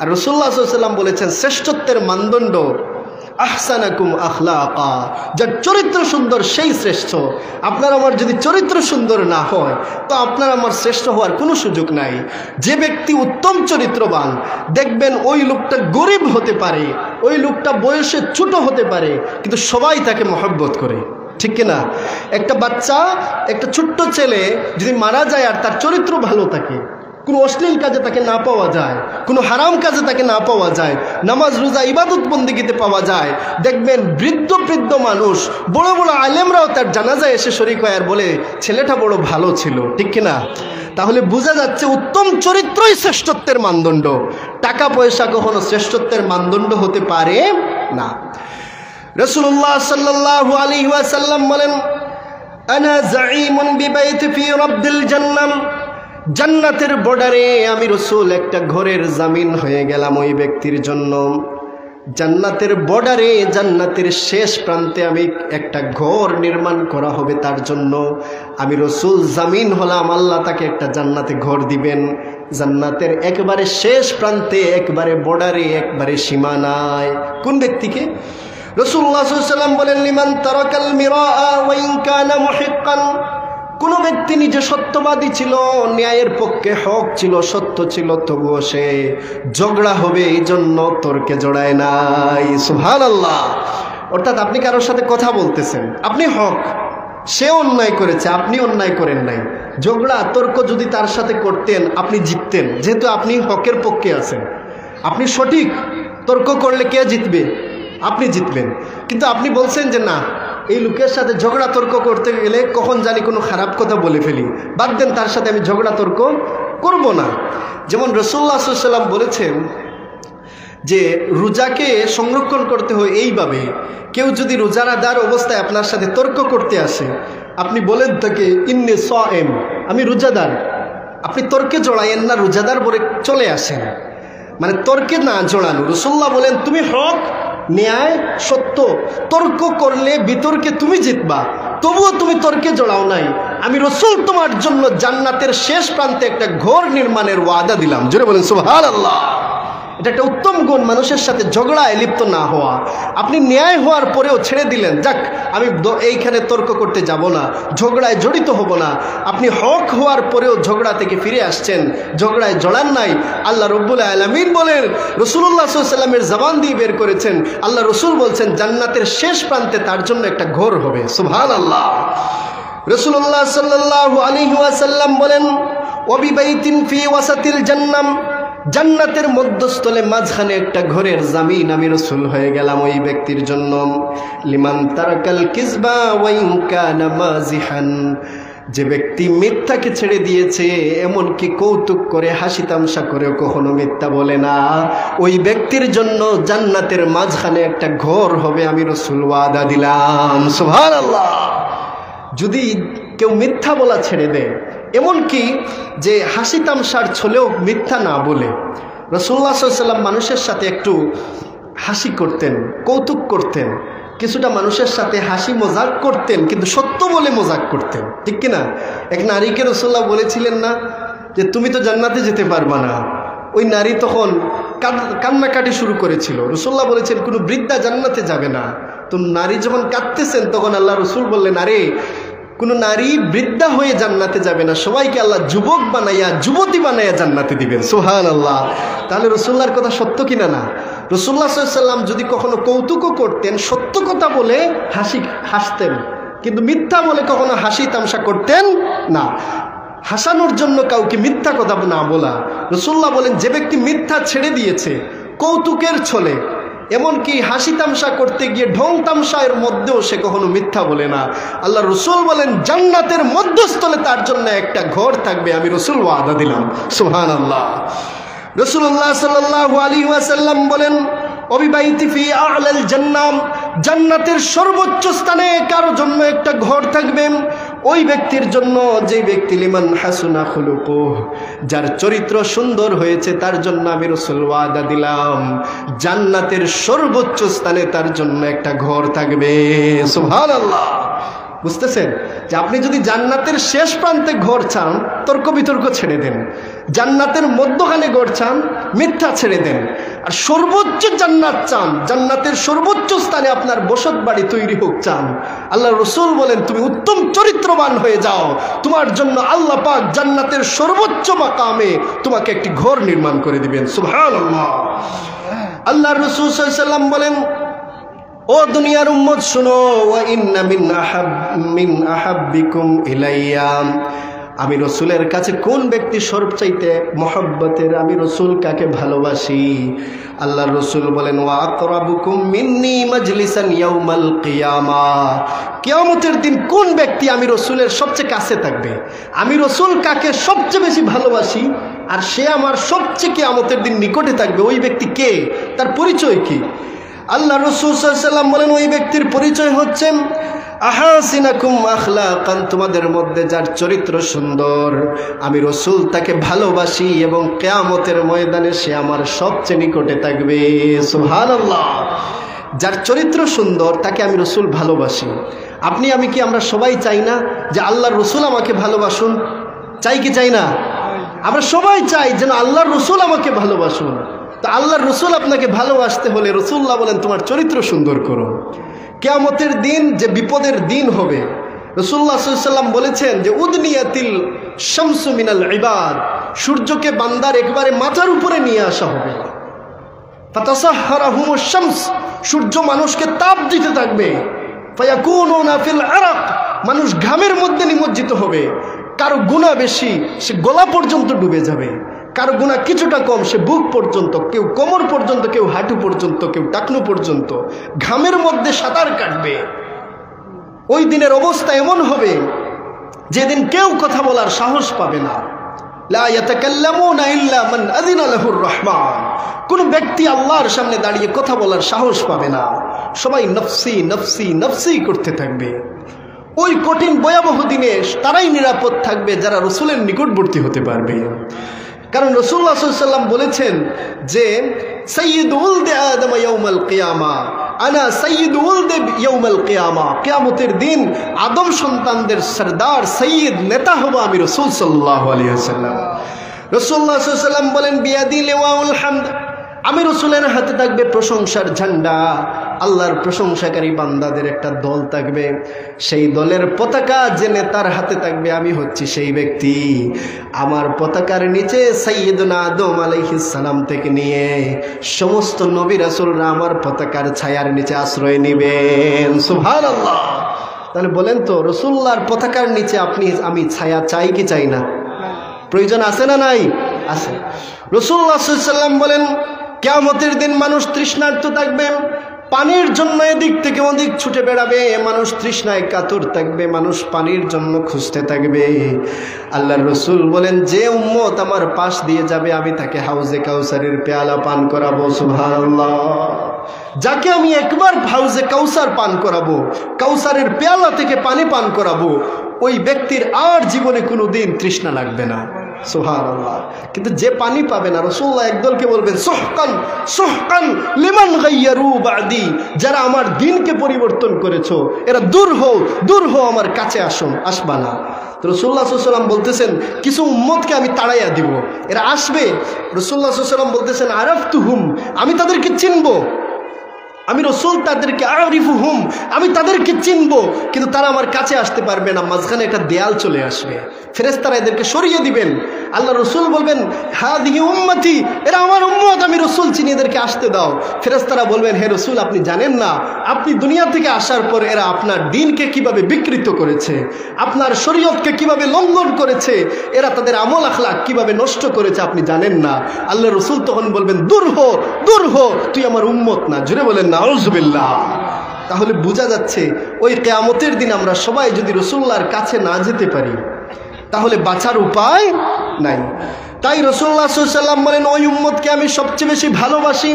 আর রাসূলুল্লাহ সাল্লাল্লাহু আলাইহি ওয়াসাল্লাম বলেছেন শ্রেষ্ঠত্বের মানদণ্ড আহসানাকুম আখলাকা, যার চরিত্র সুন্দর সেই শ্রেষ্ঠ। আপনার আমার যদি চরিত্র সুন্দর না হয় তো আপনার আমার শ্রেষ্ঠ হওয়ার কোনো সুযোগ নাই। যে ব্যক্তি উত্তম চরিত্রবান দেখবেন ওই লোকটা গরিব হতে পারে, ওই লোকটা বয়সে ছোট হতে পারে, কিন্তু সবাই তাকে মহব্বত করে, ঠিক কিনা? একটা বাচ্চা, একটা ছোট্ট ছেলে যদি মারা যায় আর তার চরিত্র ভালো থাকে, কোনো অশ্লীল কাজে তাকে না পাওয়া যায়, কোনো হারাম কাজে তাকে না পাওয়া যায়, নামাজ রোজা ইবাদত বন্দেগীতে পাওয়া যায়, দেখবেন বৃদ্ধ বৃদ্ধ মানুষ, বড় বড় আলেমরাও তার জানাজায় এসে শরীক হয় আর বলে ছেলেটা বড় ভালো ছিল, ঠিক কিনা? তাহলে বোঝা যাচ্ছে উত্তম চরিত্রই শ্রেষ্ঠত্বের মানদণ্ড। টাকা পয়সা কখনো শ্রেষ্ঠত্বের মানদণ্ড হতে পারে না। রাসূলুল্লাহ সাল্লাল্লাহু আলাইহি ওয়াসাল্লাম বলেন আনা যাঈমুন বিবাইতি ফি রাব্বিল জান্নাহ, জান্নাতের বর্ডারে আমি রাসূল একটা ঘরের জামিন হয়ে গেলাম ওই ব্যক্তির জন্য। জান্নাতের বর্ডারে, জান্নাতের শেষ প্রান্তে আমি একটা ঘর নির্মাণ করা হবে তার জন্য। আমি রাসূল জামিন হলাম, আল্লাহ তাকে একটা জান্নাতে ঘর দিবেন। জান্নাতের একবারে শেষ প্রান্তে, একবারে বর্ডারে, একবারে সীমানায়। কোন ব্যক্তিকে? রাসূলুল্লাহ সাল্লাল্লাহু আলাইহি ওয়াসাল্লাম বলেন, লিমান তারাকাল মিরাআ ওয়া ইন কানা মুহিক্কান। কোন ব্যক্তি নিজে সত্যবাদী ছিল, ন্যায়ের পক্ষে হক ছিল, সত্য ছিল, তবুও সে ঝগড়া হবে এই জন্য তর্কে জড়ায় নাই। সুবহানাল্লাহ। অর্থাৎ আপনি কারোর সাথে কথা বলতেছেন, আপনি হক, সে অন্যায় করেছে, আপনি অন্যায় করেন নাই, ঝগড়া তর্ক যদি তার সাথে করতেন আপনি জিততেন, যেহেতু আপনি হকের পক্ষে আছেন, আপনি সঠিক। তর্ক করলে কে জিতবে? আপনি জিতবেন। কিন্তু আপনি বলছেন যে না, এই লোকের সাথে ঝগড়া তর্ক করতে গেলে কখন জানি কোনো খারাপ কথা বলে ফেলি, বাদ দেন, তার সাথে আমি ঝগড়া তর্ক করব না। যেমন রাসূলুল্লাহ সাল্লাল্লাহু আলাইহি ওয়াসাল্লাম বলেছেন যে রোজাকে সংরক্ষণ করতে হয় এইভাবে, কেউ যদি রোজাদার অবস্থায় আপনার সাথে তর্ক করতে আসে, আপনি বলেন তাকে ইন্নী সায়েম, আমি রোজাদার, আপনি তর্কে জড়াইয়েন না, রোজাদার বলে চলে আসেন, মানে তর্কে না জড়ানো। রাসূলুল্লাহ বলেন তুমি হক, ন্যায়, সত্য, তর্ক করলে বিতর্কে তুমি জিতবা, তবুও তুমি তর্কে জড়াও নাই, আমি রাসূল তোমার জন্য জান্নাতের শেষ প্রান্তে একটা ঘর নির্মাণের ওয়াদা দিলাম। জোরে বলেন সুবহানাল্লাহ। এটা একটা উত্তম গুণ, মানুষের সাথে ঝগড়ায় লিপ্ত না হওয়া। আপনি ন্যায় হওয়ার পরেও ছেড়ে দিলেন, যাক আমি এইখানে তর্ক করতে যাব না, ঝগড়ায় জড়িত হব না। আপনি হক হওয়ার পরেও ঝগড়া থেকে ফিরে আসছেন, ঝগড়ায় জড়ান নাই। আল্লাহ রাব্বুল আলামিন বলেন, রাসূলুল্লাহ সাল্লাল্লাহু আলাইহি ওয়াসাল্লামের জবান দিয়ে বের করেছেন, আল্লাহ রাসূল বলছেন জান্নাতের শেষ প্রান্তে তার জন্য একটা ঘর হবে। সুবহানাল্লাহ। রাসূলুল্লাহ সাল্লাল্লাহু আলাইহি ওয়াসাল্লাম বলেন, ওয়াবিবাইতিন ফি ওয়াসাতিল জান্নাম, জান্নাতের মধ্যস্থলে মাঝখানে একটা ঘরের জামিন আমি রাসূল হয়ে গেলাম ওই ব্যক্তির জন্য। লিমান তারাকাল কিযবা ওয়া ইন কানা মাজিহান, যে ব্যক্তি মিথ্যাকে ছেড়ে দিয়েছে, এমনকি কৌতুক করে হাসি তামসা করেও কখনো মিথ্যা বলে না, ওই ব্যক্তির জন্য জান্নাতের মাঝখানে একটা ঘর হবে, আমি রাসূল ওয়াদা দিলাম। সুবহানাল্লাহ। যদি কেউ মিথ্যা বলা ছেড়ে দেয়, এমনকি যে হাসি তামসার ছলেও মিথ্যা না বলে, রাসূলুল্লাহ সাল্লাল্লাহু আলাইহি ওয়াসাল্লাম মানুষের সাথে একটু হাসি করতেন, কৌতুক করতেন, কিছুটা মানুষের সাথে হাসি মজাক করতেন, কিন্তু সত্য বলে মজাক করতেন, ঠিক কিনা? এক নারীকে রাসূলুল্লাহ বলেছিলেন না যে তুমি তো জান্নাতে যেতে পারবা না। ওই নারী তখন কান্নাকাটি শুরু করেছিল, রাসূলুল্লাহ বলেছেন কোনো বৃদ্ধা জান্নাতে যাবে না। তো নারী যখন কাঁদতেছেন তখন আল্লাহ রাসূল বললেন, আরে কোনো নারী বৃদ্ধা হয়ে জান্নাতে যাবে না, সবাইকে আল্লাহ যুবক বানাইয়া, যুবতী বানাইয়া জান্নাতে দিবেন। সুবহানাল্লাহ। তাহলে রাসূলুল্লাহর কথা সত্য কিনা না? রাসূলুল্লাহ সাল্লাল্লাহু আলাইহি ওয়াসাল্লাম যদি কখনো কৌতুকও করতেন, সত্য কথা বলে হাসতেন, কিন্তু মিথ্যা বলে কখনো হাসি তামসা করতেন না। হাসানোর জন্য কাউকে মিথ্যা কথা না বলা। রাসূলুল্লাহ বলেন যে ব্যক্তি মিথ্যা ছেড়ে দিয়েছে কৌতুকের ছলে, এমনকি হাসি তামসা করতে গিয়ে ঢং তামসার মধ্যেও সে কখনো মিথ্যা বলে না, আল্লাহ রাসূল বলেন জান্নাতের মধ্যস্থলে তার জন্য একটা ঘর থাকবে, আমি রাসূল ওয়াদা দিলাম। সুবহানাল্লাহ। রাসূলুল্লাহ সাল্লাল্লাহু আলাইহি ওয়াসাল্লাম বলেন, ওয়াবিবাইতি ফি আ'লাল জান্নাম, জান্নাতের সর্বোচ্চ স্থানে কারো জন্য একটা ঘর থাকবে, ওই ব্যক্তির জন্য যে ব্যক্তি লিমান হাসুনা খুলুকুহ, যার চরিত্র সুন্দর হয়েছে, তার জন্য আমি রাসূল ওয়াদা দিলাম জান্নাতের সর্বোচ্চ স্থানে তার জন্য একটা ঘর থাকবে। সুবহানাল্লাহ। বুঝতেছেন যে আপনি যদি জান্নাতের শেষ প্রান্তে ঘর চান, তর্ক বিতর্ক ছেড়ে দেন, জান্নাতের মধ্যখানে ঘর চান, মিথ্যা ছেড়ে দেন, আর সর্বোচ্চ জান্নাত চান, জান্নাতের সর্বোচ্চ স্থানে আপনার বসত বাড়ি তৈরি হোক চান, আল্লাহ রাসূল বলেন তুমি উত্তম চরিত্রবান হয়ে যাও, তোমার জন্য আল্লাহ পাক জান্নাতের সর্বোচ্চ মাকামে তোমাকে একটি ঘর নির্মাণ করে দিবেন। সুবহানাল্লাহ। আল্লাহ রাসূল সাল্লাল্লাহু আলাইহি ওয়াসাল্লাম বলেন, ও দুনিয়ার উম্মত শুনো, ওয়া ইন্না মিন আহাব্বিকুম ইলাইয়া, আমি রাসূলের কাছে কোন ব্যক্তি সবচাইতে মহব্বতের, আমি রাসূল কাকে ভালোবাসি? আল্লাহর রাসূল বলেন, ওয়া আকরাবুকুম মিন্নি মাজলিসান ইয়াউমাল কিয়ামা, কিয়ামতের দিন কোন ব্যক্তি আমি রাসূলের সবচেয়ে কাছে থাকবে? আমি রাসূল কাকে সবচেয়ে বেশি ভালোবাসি আর সে আমার সবচেয়ে কিয়ামতের দিন নিকটে থাকবে, ওই ব্যক্তি কে? তার পরিচয় কি? আল্লাহ রাসূল সাল্লাল্লাহু আলাইহি ওয়াসাল্লাম বলেন, ওই ব্যক্তির পরিচয় হচ্ছে আহাসিনাকুম আখলাকান, তোমাদের মধ্যে যার চরিত্র সুন্দর, আমি রাসূল তাকে ভালোবাসি এবং কিয়ামতের ময়দানে সে আমার সবচেয়ে নিকটে থাকবে। সুবহানাল্লাহ। যার চরিত্র সুন্দর তাকে আমি রাসূল ভালোবাসি। আপনি আমি কি আমরা সবাই চাই না যে আল্লাহর রাসূল আমাকে ভালোবাসুন? চাই কি চাই না? আমরা সবাই চাই যেন আল্লাহর রসুল আমাকে ভালোবাসুন। তো আল্লাহর রসুল আপনাকে ভালোবাসতে হলে রসুল্লাহ বলেন তোমার চরিত্র সুন্দর করো। কিয়ামতের দিন যে বিপদের দিন হবে, রাসূলুল্লাহ সাল্লাল্লাহু আলাইহি ওয়াসাল্লাম বলেছেন যে উদনিয়াতিল শামসু মিনাল ইবাদ, সূর্যকে বান্দার একবারে মাথার উপরে নিয়ে আসা হবে। ফাতাসাহহারাহুমুশ শামস, সূর্য মানুষকে তাপ দিতে থাকবে। ফায়াকুনুনা ফিল আরাক, মানুষ ঘামের মধ্যে নিমজ্জিত হবে। কারো গুনাহ বেশি, সে গলা পর্যন্ত ডুবে যাবে। কারো গুনাহ কিছুটা কম, সে বুক পর্যন্ত, কেউ কোমর পর্যন্ত, কেউ হাঁটু পর্যন্ত, কেউ টাকনু পর্যন্ত ঘামের মধ্যে সাঁতার কাটবে। ওই দিনের অবস্থা এমন হবে যেদিন কেউ কথা বলার সাহস পাবে না। লা ইয়াতাকাল্লামুনা ইল্লা মান আযিনা লাহুর রহমান, কোন ব্যক্তি আল্লাহর সামনে দাঁড়িয়ে কথা বলার সাহস পাবে না। সবাই নফসি নফসি নফসি করতে থাকবে। ওই কঠিন ভয়াবহ দিনে তারাই নিরাপদ থাকবে যারা রাসূলের নিকটবর্তী হতে পারবে। কারণ রাসূলুল্লাহ সাল্লাল্লাহু আলাইহি ওয়াসাল্লাম বলেছেন যে সাইয়্যিদু উলদি আদম ইয়াউমাল কিয়ামা, আনা সাইয়্যিদু উলদি ইয়াউমাল কিয়ামা, কিয়ামতের দিন আদম সন্তানদের সরদার সাইয়্যিদ নেতা হব আমি রাসূল সাল্লাল্লাহু আলাইহি ওয়াসাল্লাম। রাসূলুল্লাহ সাল্লাল্লাহু আলাইহি ওয়াসাল্লাম বলেন বিয়াদি লিওয়াউল হামদ, আমি রাসূলের হাতে থাকবে প্রশংসার ঝান্ডা। আল্লাহর প্রশংসাকারী বান্দাদের একটা দল থাকবে, সেই দলের পতাকা যে নেতার হাতে থাকবে আমি হচ্ছি সেই ব্যক্তি। আমার পতাকার নিচে সাইয়্যিদুনা আদম আলাইহিস সালাম থেকে নিয়ে সমস্ত নবী রাসূলরা আমার পতাকার ছায়ার নিচে আশ্রয় নেবেন। সুবহানাল্লাহ। তাহলে বলেন তো রাসূলুল্লাহর পতাকার নিচে আমি ছায়া চাই কি চাই না? প্রয়োজন আছে না নাই? আছে। রাসূলুল্লাহ সাল্লাল্লাহু আলাইহি ওয়াসাল্লাম বলেন কিয়ামতের দিন মানুষ তৃষ্ণার্ত থাকবে, পানির জন্য এদিক থেকে ওদিক ছুটে বেড়াবে। মানুষ তৃষ্ণায় কাতর থাকবে, মানুষ পানির জন্য খুঁজতে থাকবে। আল্লাহর রাসূল বলেন যে উম্মত আমার পাশ দিয়ে যাবে আমি তাকে হাউজে কাউসারের পেয়ালা পান করাবো। সুবহানাল্লাহ। যাকে আমি একবার হাউজে কাউসার পান করাবো, কাউসারের পেয়ালা থেকে পানি পান করাবো, ওই ব্যক্তির আর জীবনে কোনো দিন তৃষ্ণা লাগবে না। সুবহানাল্লাহ। কিন্তু যে পানি পাবে না, রাসূলুল্লাহ একদলকে বলবেন সুহকান সুহকান লিমান গায়্যারু বাদি, যারা আমার দ্বীনকে পরিবর্তন করেছো এরা দূর হও আমার কাছে আসবা না। তো রাসূলুল্লাহ সাল্লাল্লাহু আলাইহি ওয়াসাল্লাম বলতেছেন কিছু উম্মতকে আমি তাড়াইয়া দিব, এরা আসবে। রাসূলুল্লাহ সাল্লাল্লাহু আলাইহি ওয়াসাল্লাম বলতেছেন আরাফতুহুম, আমি তাদেরকে চিনবো। আমি রাসূল তাদেরকে আরিফুহুম, আমি তাদেরকে চিনবো, কিন্তু তারা আমার কাছে আসতে পারবে না। মাঝখানে একটা দেয়াল চলে আসবে, ফেরেশতারা এদেরকে সরিয়ে দিবেন। আল্লাহ রাসূল বলবেন হাদিহি উম্মতি, এরা আমার উম্মত, আমি রাসূল চিনি, এদেরকে আসতে দাও। ফেরেশতারা বলবেন হে রাসূল আপনি জানেন না, আপনি দুনিয়া থেকে আসার পর এরা আপনার দ্বীনকে কিভাবে বিকৃত করেছে, আপনার শরীয়তকে কিভাবে লঙ্ঘন করেছে, এরা তাদের আমল আখলাক কিভাবে নষ্ট করেছে আপনি জানেন না। আল্লাহ রাসূল তখন বলবেন দূর হো, তুই আমার উম্মত না। জুড়ে বলেন নাউযুবিল্লাহ। তাহলে বোঝা যাচ্ছে ওই কিয়ামতের দিন আমরা সবাই যদি রাসূলুল্লাহর কাছে না যেতে পারি তাহলে বাঁচার উপায় নাই। তাই রাসূলুল্লাহ সাল্লাল্লাহু আলাইহি ওয়াসাল্লাম বলেন ওই উম্মতকে আমি সবচেয়ে বেশি ভালোবাসি।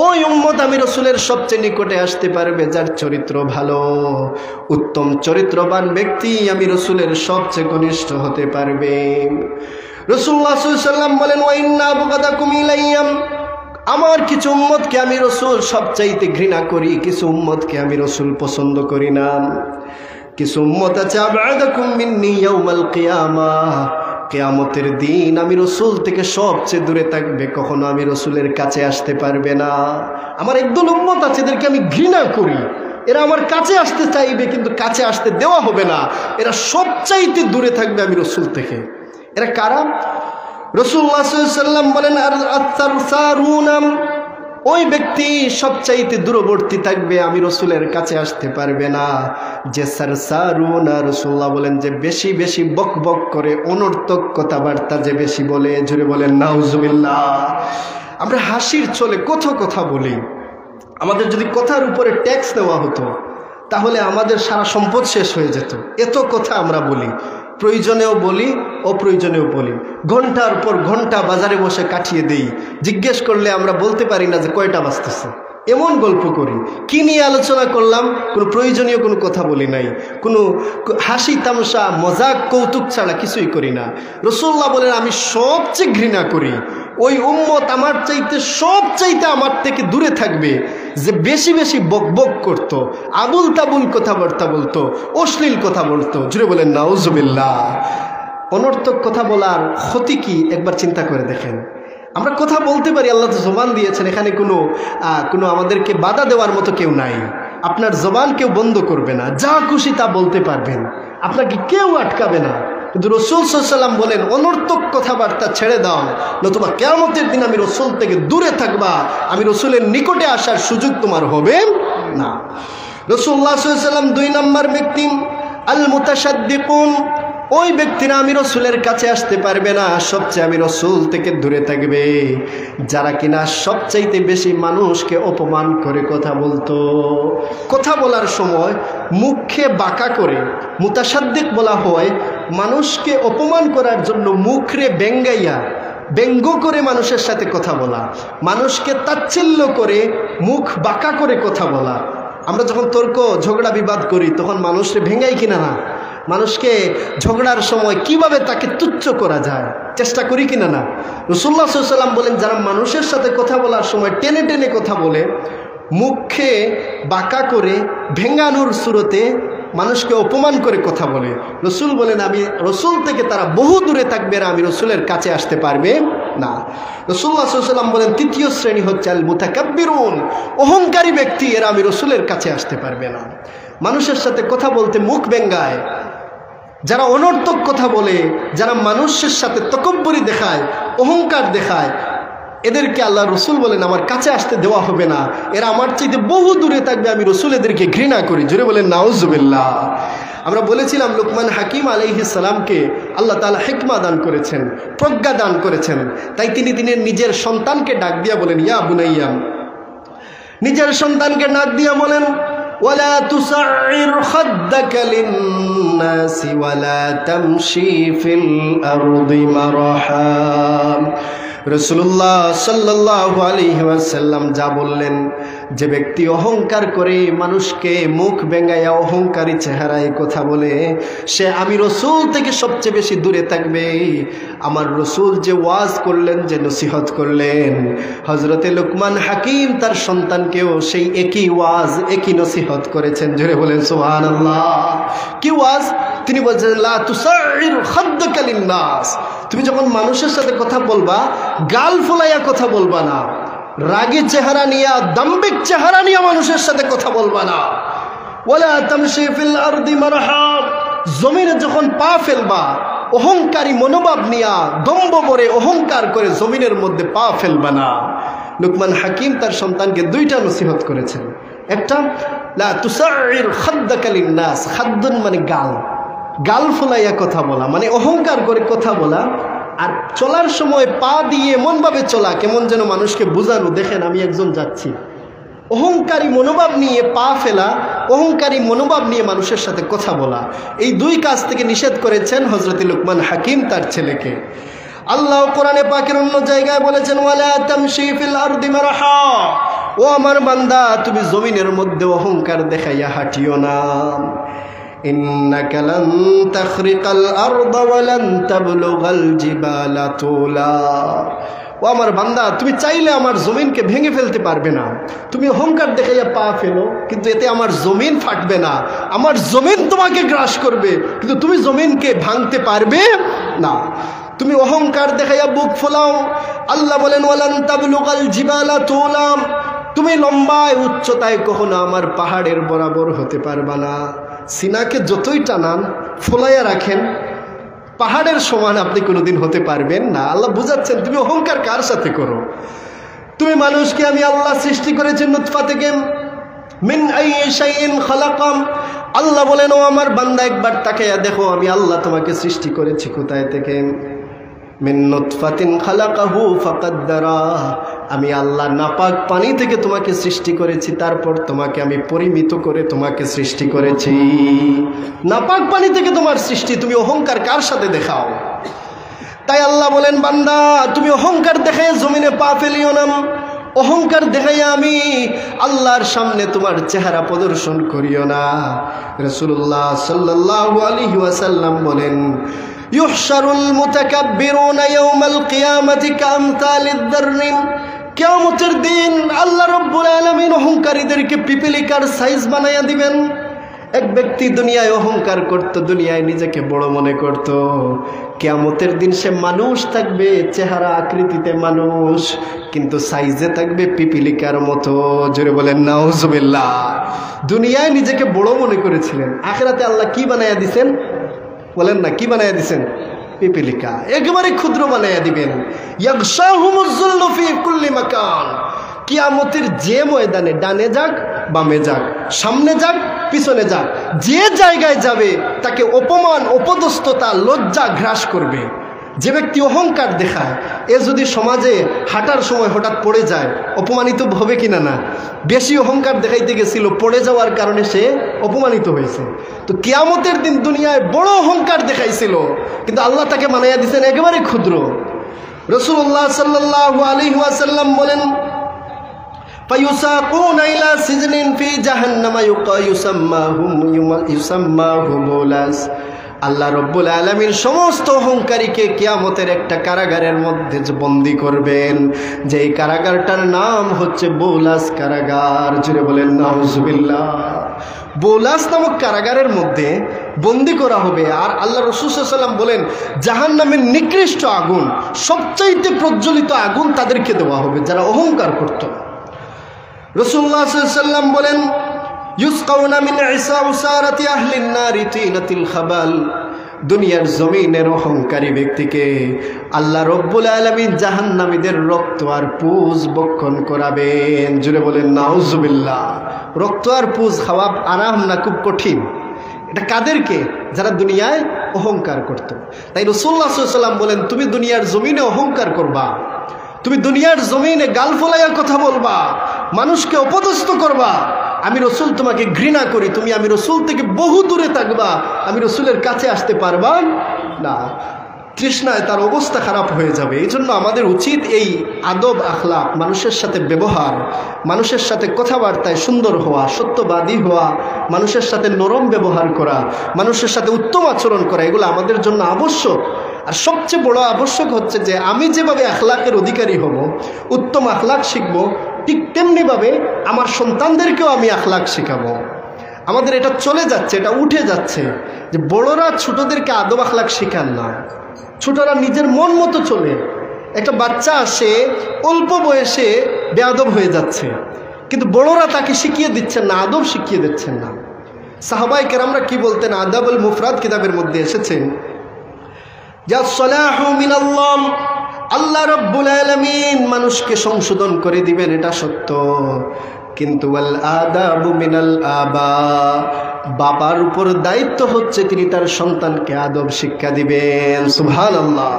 ওই উম্মত আমি রাসূলের সবচেয়ে নিকটে আসতে পারবে যার চরিত্র ভালো। উত্তম চরিত্রবান ব্যক্তি আমি রাসূলের সবচেয়ে ঘনিষ্ঠ হতে পারবে। রাসূলুল্লাহ সাল্লাল্লাহু আলাইহি ওয়াসাল্লাম বলেন ওয়া ইন্না আবগাদাকুম ইলাইয়াম, আমার কিছু উম্মতকে আমি রাসূল সবচাইতে ঘৃণা করি, কিছু উম্মতকে আমি রাসূল পছন্দ করি না। কিছু উম্মত আছে আবআদাকুম মিন্নি ইয়াউমাল কিয়ামাহ, কিয়ামতের দিন আমি রাসূল থেকে সবচেয়ে দূরে থাকবে, কখনো আমি রাসূলের কাছে আসতে পারবে না। আমার একদল উম্মত আছে এদেরকে আমি ঘৃণা করি, এরা আমার কাছে আসতে চাইবে কিন্তু কাছে আসতে দেওয়া হবে না, এরা সবচাইতে দূরে থাকবে আমি রাসূল থেকে। এরা কারা? রাসূলুল্লাহ সাল্লাল্লাহু আলাইহি ওয়াসাল্লাম বলেন আর-সারসারুনা, ওই ব্যক্তি সবচাইতে দূরবর্তী থাকবে, আমি রাসূলের কাছে আসতে পারবে না। যে সারসারুনা, রাসূলুল্লাহ বলেন যে বেশি বেশি বকবক করে, অনর্থক কথাবার্তা যে বেশি বলে। জোরে বলেন নাউযুবিল্লাহ। আমরা হাসির ছলে কত কথা বলি, আমাদের যদি কথার উপরে ট্যাক্স দেওয়া হতো তাহলে আমাদের সারা সম্পদ শেষ হয়ে যেত। এত কথা আমরা বলি, প্রয়োজনেও বলি অপ্রয়োজনেও বলি, ঘন্টার পর ঘন্টা বাজারে বসে কাটিয়ে দেই, জিজ্ঞেস করলে আমরা বলতে পারি না যে কয়টা বাজতেছে। এমন গল্প করি, কি নিয়ে আলোচনা করলাম, কোনো প্রয়োজনীয় কোনো কথা বলি নাই, কোনো হাসি তামাশা মজাক কৌতুক ছাড়া কিছুই করি না। রাসূলুল্লাহ বলেন আমি সবচেয়ে ঘৃণা করি ওই উম্মত আমার চাইতে সবচাইতে আমার থেকে দূরে থাকবে যে বেশি বেশি বকবক করত, আবুল তাবুল কথাবার্তা বলতো, অশ্লীল কথা বলতো। জুড়ে বলেন নাউযুবিল্লাহ। অনর্থক কথা বলার ক্ষতি কি একবার চিন্তা করে দেখেন। আমরা কথা বলতে পারি, আল্লাহ তো জবান দিয়েছেন, এখানে কোনো আমাদেরকে বাধা দেওয়ার মতো কেউ নাই। আপনার জবান কেউ বন্ধ করবে না, যা খুশি তা বলতে পারবেন, আপনাকে কেউ আটকাবে না। কিন্তু রাসূল সাল্লাল্লাহু আলাইহি ওয়াসাল্লাম বলেন অনর্থক কথাবার্তা ছেড়ে দাও, নতুবা কিয়ামতের দিন আমি রাসূল থেকে দূরে থাকবা, আমি রাসূলের নিকটে আসার সুযোগ তোমার হবে না। রাসূলুল্লাহ সাল্লাল্লাহু আলাইহি ওয়াসাল্লাম 2 নম্বর ব্যক্তি আল মুতাশাদ্দিকুন, ওই ব্যক্তিরা আমি রসুলের কাছে আসতে পারবে না, সবচেয়ে আমি রসুল থেকে দূরে থাকবে যারা কিনা সবচাইতে বেশি মানুষকে অপমান করে কথা বলতো। কথা বলার সময় মুখে বাঁকা করে, মুতাশাদ্দিক বলা হয় মানুষকে অপমান করার জন্য মুখরে ব্যঙ্গ করে মানুষের সাথে কথা বলা, মানুষকে তাচ্ছিল্য করে মুখ বাঁকা করে কথা বলা। আমরা যখন তর্ক ঝগড়া বিবাদ করি তখন মানুষকে ভেঙ্গাই কিনা না, মানুষকে ঝগড়ার সময় কিভাবে তাকে তুচ্ছ করা যায় চেষ্টা করি কিনা না। রাসূলুল্লাহ সাল্লাল্লাহু আলাইহি ওয়াসাল্লাম বলেন যারা মানুষের সাথে কথা বলার সময় টেনে টেনে কথা বলে, মুখে বাঁকা করে, ভেঙ্গানোর সুরতে মানুষকে অপমান করে কথা বলে, রসুল বলেন আমি রসুল থেকে তারা বহু দূরে থাকবে, আর আমি রসুলের কাছে আসতে পারবে না। রাসূলুল্লাহ সাল্লাল্লাহু আলাইহি ওয়াসাল্লাম বলেন তৃতীয় শ্রেণী হচ্ছে আল মুতাকাব্বিরুন, অহংকারী ব্যক্তি, এরা আমি রসুলের কাছে আসতে পারবে না। মানুষের সাথে কথা বলতে মুখ ব্যঙ্গায়, যারা অনর্থক কথা বলে, যারা মানুষের সাথে তকব্বুরি দেখায়, অহংকার দেখায়, এদেরকে আল্লাহ রসুল বলেন আমার কাছে আসতে দেওয়া হবে না, এরা আমার চাইতে বহু দূরে থাকবে, আমি রসুল এদেরকে ঘৃণা করি। জোরে বলেন নাউজুবিল্লাহ। আমরা বলেছিলাম লুকমান হাকিম আলাইহিস সালামকে আল্লাহ তাআলা হিকমা দান করেছেন, প্রজ্ঞা দান করেছেন, তাই তিনি নিজের সন্তানকে ডাক দিয়া বলেন ইয়া বুনাইয়া, নিজের সন্তানকে ডাক দিয়া বলেন ওয়ালা তুসাইর খাদ্দাকা লিন্নাসি ওয়ালা তামশি ফিল আরদি মারহা। রাসূলুল্লাহ সাল্লাল্লাহু আলাইহি ওয়াসাল্লাম যা বললেন, যে ব্যক্তি অহংকার করে মানুষকে মুখ বেঙ্গায়া অহংকারী চেহারায় কথা বলে, সে আমি রসুল থেকে সবচেয়ে বেশি দূরে থাকবে। আমার রসুল যে ওয়াজ করলেন, যে নসিহত করলেন, হযরতে লুকমান হাকিম তার সন্তানকেও সেই একই ওয়াজ, একই নসিহত করেছেন। জোরে বলেন সুবহানাল্লাহ। কি ওয়াজ? তিনি বলছেন লা তুসাইর খাদ্দাকা লিন্নাস, তুমি যখন মানুষের সাথে কথা বলবা গাল ফোলাইয়া কথা বলবা না, রাগী চেহারা নিয়া, দাম্ভিক চেহারা নিয়ে মানুষের সাথে কথা বলবা না। ওয়ালা তামশি ফিল আরদি মারহা, জমিনে যখন পা ফেলবা অহংকারী মনোভাব নিয়া, দম্ভ ভরে অহংকার করে জমিনের মধ্যে পা ফেলবা না। লুকমান হাকিম তার সন্তানকে 2টা নসিহত করেছেন। একটা লা তুসাইর খাদ্দাকা লিন্নাস, খাদ্দুন মানে গাল ফোলাইয়া কথা বলা, মানে অহংকার করে কথা বলা। আর চলার সময় পা দিয়ে এমনভাবে চলা কেমন যেন মানুষকে বোঝানো, দেখেন আমি একজন যাচ্ছি। অহংকারী মনোভাব নিয়ে পা ফেলা, অহংকারী মনোভাব নিয়ে মানুষের সাথে কথা বলা, এই 2 কাজ থেকে নিষেধ করেছেন হযরত লুকমান হাকিম তার ছেলেকে। আল্লাহ কোরআনে পাকের অন্য জায়গায় বলেছেন ওয়ালা তামশি ফিল আরদি মারহা, ও আমার বান্দা তুমি জমিনের মধ্যে অহংকার দেখাইয়া হাঁটিও না। ইন্নাকা লান তাখরিকাল আরদা ওয়া লান তাবলুগাল জিবালা তুলা, ও আমার বান্দা তুমি চাইলে আমার জমিনকে ভেঙে ফেলতে পারবে না। তুমি অহংকার দেখাইয়া পা ফেলো, কিন্তু এতে আমার জমিন ফাটবে না, আমার জমিন তোমাকে গ্রাস করবে, কিন্তু তুমি জমিনকে ভাঙতে পারবে না। তুমি অহংকার দেখাইয়া বুক ফোলাও, আল্লাহ বলেন ওয়ালান তাবলুগাল জিবালা তুলা, তুমি লম্বায় উচ্চতায় কখনো আমার পাহাড়ের বরাবর হতে পারবা না। সিনাকে যতই টানান, ফোলাইয়া রাখেন, পাহাড়ের সমান আপনি কোনোদিন হতে পারবেন না। আল্লাহ বুঝাচ্ছেন তুমি অহংকার কার সাথে করো। তুমি মানুষকে আমি আল্লাহ সৃষ্টি করেছি নুতফা থেকে, মিন আইয়ি শাইইন খালাকাম, আল্লাহ বলেন ও আমার বান্দা একবার তাকায়া দেখো আমি আল্লাহ তোমাকে সৃষ্টি করেছি কোথায় থেকে। মিন নুতফাতিন খালাকাহু ফাকাদ্দারা, আমি আল্লাহ নাপাক পানি থেকে তোমাকে সৃষ্টি করেছি, তারপর তোমাকে আমি পরিমিত করে তোমাকে সৃষ্টি করেছি। নাপাক পানি থেকে তোমার সৃষ্টি, তুমি অহংকার কার সাথে দেখাও? তাই আল্লাহ বলেন বান্দা তুমি অহংকার দেখায় জমিনে পা ফেলিও না, অহংকার দেখাইয়া আমি আল্লাহর সামনে তোমার চেহারা প্রদর্শন করিও না। রাসূলুল্লাহ সাল্লাল্লাহু আলাইহি ওয়াসাল্লাম বলেন ইউহশারুল মুতাকাব্বিরুনা ইয়াওমাল কিয়ামাতি কামসালিদ দাররি, কিয়ামতের দিন আল্লাহ রাব্বুল আলামিন অহংকারীদেরকে পিপিলিকার সাইজ বানাইয়া দিবেন। এক ব্যক্তি দুনিয়ায় অহংকার করত, দুনিয়ায় নিজেকে বড় মনে করত। কিয়ামতের দিন সে মানুষ থাকবে, চেহারা আকৃতিতে মানুষ, কিন্তু সাইজে থাকবে পিপিলিকার মতো। জোরে বলেন নাউজুবিল্লাহ। দুনিয়ায় নিজেকে বড় মনে করেছিলেন, আখিরাতে আল্লাহ কি বানায়া দিছেন বলেন না, কি বানায়া দিছেন? পিপিলিকা, একেবারে ক্ষুদ্র বানায়া দিবেন। ইয়াগশাহুমুজ যুল্লু ফি কুল্লি মাকান। কিয়ামতের যে ময়দানে, ডানে যাক বামে যাক, সামনে যাক পিছনে যাক, যে জায়গায় যাবে তাকে অপমান, অপদস্থতা, লজ্জা গ্রাস করবে। যে ব্যক্তি অহংকার দেখায়, এ যদি সমাজে হাঁটার সময় হঠাৎ পড়ে যায়, অপমানিত হবে কিনা? না। বেশি অহংকার দেখাইতে গেছিল, পড়ে যাওয়ার কারণে সে অপমানিত হয়েছে। তো কিয়ামতের দিন দুনিয়ায় বড় অহংকার দেখাইছিল, কিন্তু আল্লাহ তাকে বানাইয়া দিয়েছেন একেবারে ক্ষুদ্র। রাসূলুল্লাহ সাল্লাল্লাহু আলাইহি ওয়াসাল্লাম বলেন, فَيُسَاقُونَ إِلَى سِجْنٍ فِي جَهَنَّمَ يُسَمَّاهُ بُولَاسٌ। আল্লাহ রব্বুল আলামিন সমস্ত অহংকারীকে কিয়ামতের একটা কারাগারের মধ্যে বন্দী করবেন, যেই কারাগারটার নাম হচ্ছে বৌলাস কারাগার। জুড়ে বলেন নাউজুবিল্লাহ। বৌলাস নামক কারাগারের মধ্যে বন্দী করা হবে। আর আল্লাহ রাসূল সাল্লাল্লাহু আলাইহি ওয়াসাল্লাম বলেন, জাহান্নামের নিকৃষ্ট আগুন, সবচাইতে প্রজ্বলিত আগুন তাদেরকে দেওয়া হবে যারা অহংকার করত। রাসূলুল্লাহ সাল্লাল্লাহু আলাইহি ওয়াসাল্লাম বলেন, ইউসকাউনা মিন ইসাউসারাতি আহলিন নারি তিনাতিল খাবাল। দুনিয়ার জমিনের অহংকারী ব্যক্তিকে আল্লাহ রব্বুল আলামিন জাহান্নামীদের রক্ত আর পুজ বক্ষণ করাবেন। জুড়ে বলেন নাউজুবিল্লাহ। রক্ত আর পুজ খাওয়া আরাম না খুব কঠিন? এটা কাদেরকে? যারা দুনিয়ায় অহংকার করত। তাই রাসূলুল্লাহ সাল্লাল্লাহু আলাইহি ওয়াসাল্লাম বলেন, তুমি দুনিয়ার জমিনে অহংকার করবা, তুমি দুনিয়ার জমিনে গাল ফলাইয়া কথা বলবা, মানুষকে অপদস্থ করবা, আমি রসুল তোমাকে ঘৃণা করি, তুমি আমি রসুল থেকে বহু দূরে থাকবা, আমি রসুলের কাছে আসতে পারবা না। তৃষ্ণায় তার অবস্থা খারাপ হয়ে যাবে। এই জন্য আমাদের উচিত এই আদব আখলাক, মানুষের সাথে ব্যবহার, মানুষের সাথে কথাবার্তায় সুন্দর হওয়া, সত্যবাদী হওয়া, মানুষের সাথে নরম ব্যবহার করা, মানুষের সাথে উত্তম আচরণ করা, এগুলো আমাদের জন্য আবশ্যক। আর সবচেয়ে বড় আবশ্যক হচ্ছে যে আমি যেভাবে আখলাকের অধিকারী হব, উত্তম আখলাক শিখব, ঠিক তেমনিভাবে আমার সন্তানদেরকেও আমি আখলাক শেখাবো। আমাদের এটা চলে যাচ্ছে, এটা উঠে যাচ্ছে যে বড়রা ছোটদেরকে আদব আখলাক শেখান না, ছোটরা নিজের মন মতো চলে। একটা বাচ্চা আসে অল্প বয়সে বেয়াদব হয়ে যাচ্ছে, কিন্তু বড়রা তাকে শিখিয়ে দিচ্ছেন না, আদব শিখিয়ে দিচ্ছেন না। সাহাবায়ে কেরামরা কি বলতেন? আদাবুল মুফরাদ কিতাবের মধ্যে এসেছেন, যা সলাহু মিনাল্লাহ, আল্লাহ রব্বুল আলামিন মানুষকে সংশোধন করে দিবেন, এটা সত্য, কিন্তু ওয়াল আদাবু মিনাল আবা, বাবার উপর দায়িত্ব হচ্ছে তিনি তার সন্তানকে আদব শিক্ষা দিবেন। সুবহানাল্লাহ।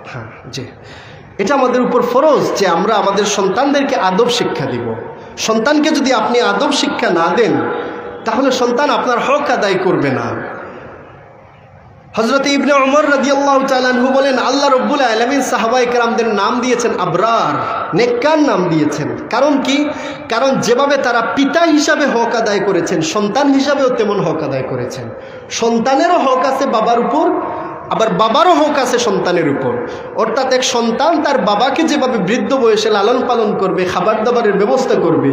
হ্যাঁ, জি, এটা আমাদের উপর ফরজ যে আমরা আমাদের সন্তানদেরকে আদব শিক্ষা দিব। সন্তানকে যদি আপনি আদব শিক্ষা না দেন, তাহলে সন্তান আপনার হক আদায় করবে না। হযরত ইবনে উমর রাদিয়াল্লাহু তাআলা আনহু বলেন, আল্লাহ রাব্বুল আলামিন সাহাবায়ে কেরামদের নাম দিয়েছেন আবরার, নেককার নাম দিয়েছেন। কারণ কি? কারণ যেভাবে তারা পিতা হিসাবে হক আদায় করেছেন, সন্তান হিসাবেও তেমন হক আদায় করেছেন। সন্তানেরও হক আছে বাবার উপর, আবার বাবারও হক আছে সন্তানের উপর। অর্থাৎ এক সন্তান তার বাবাকে যেভাবে বৃদ্ধ বয়সে লালন পালন করবে, খাবার দাবারের ব্যবস্থা করবে,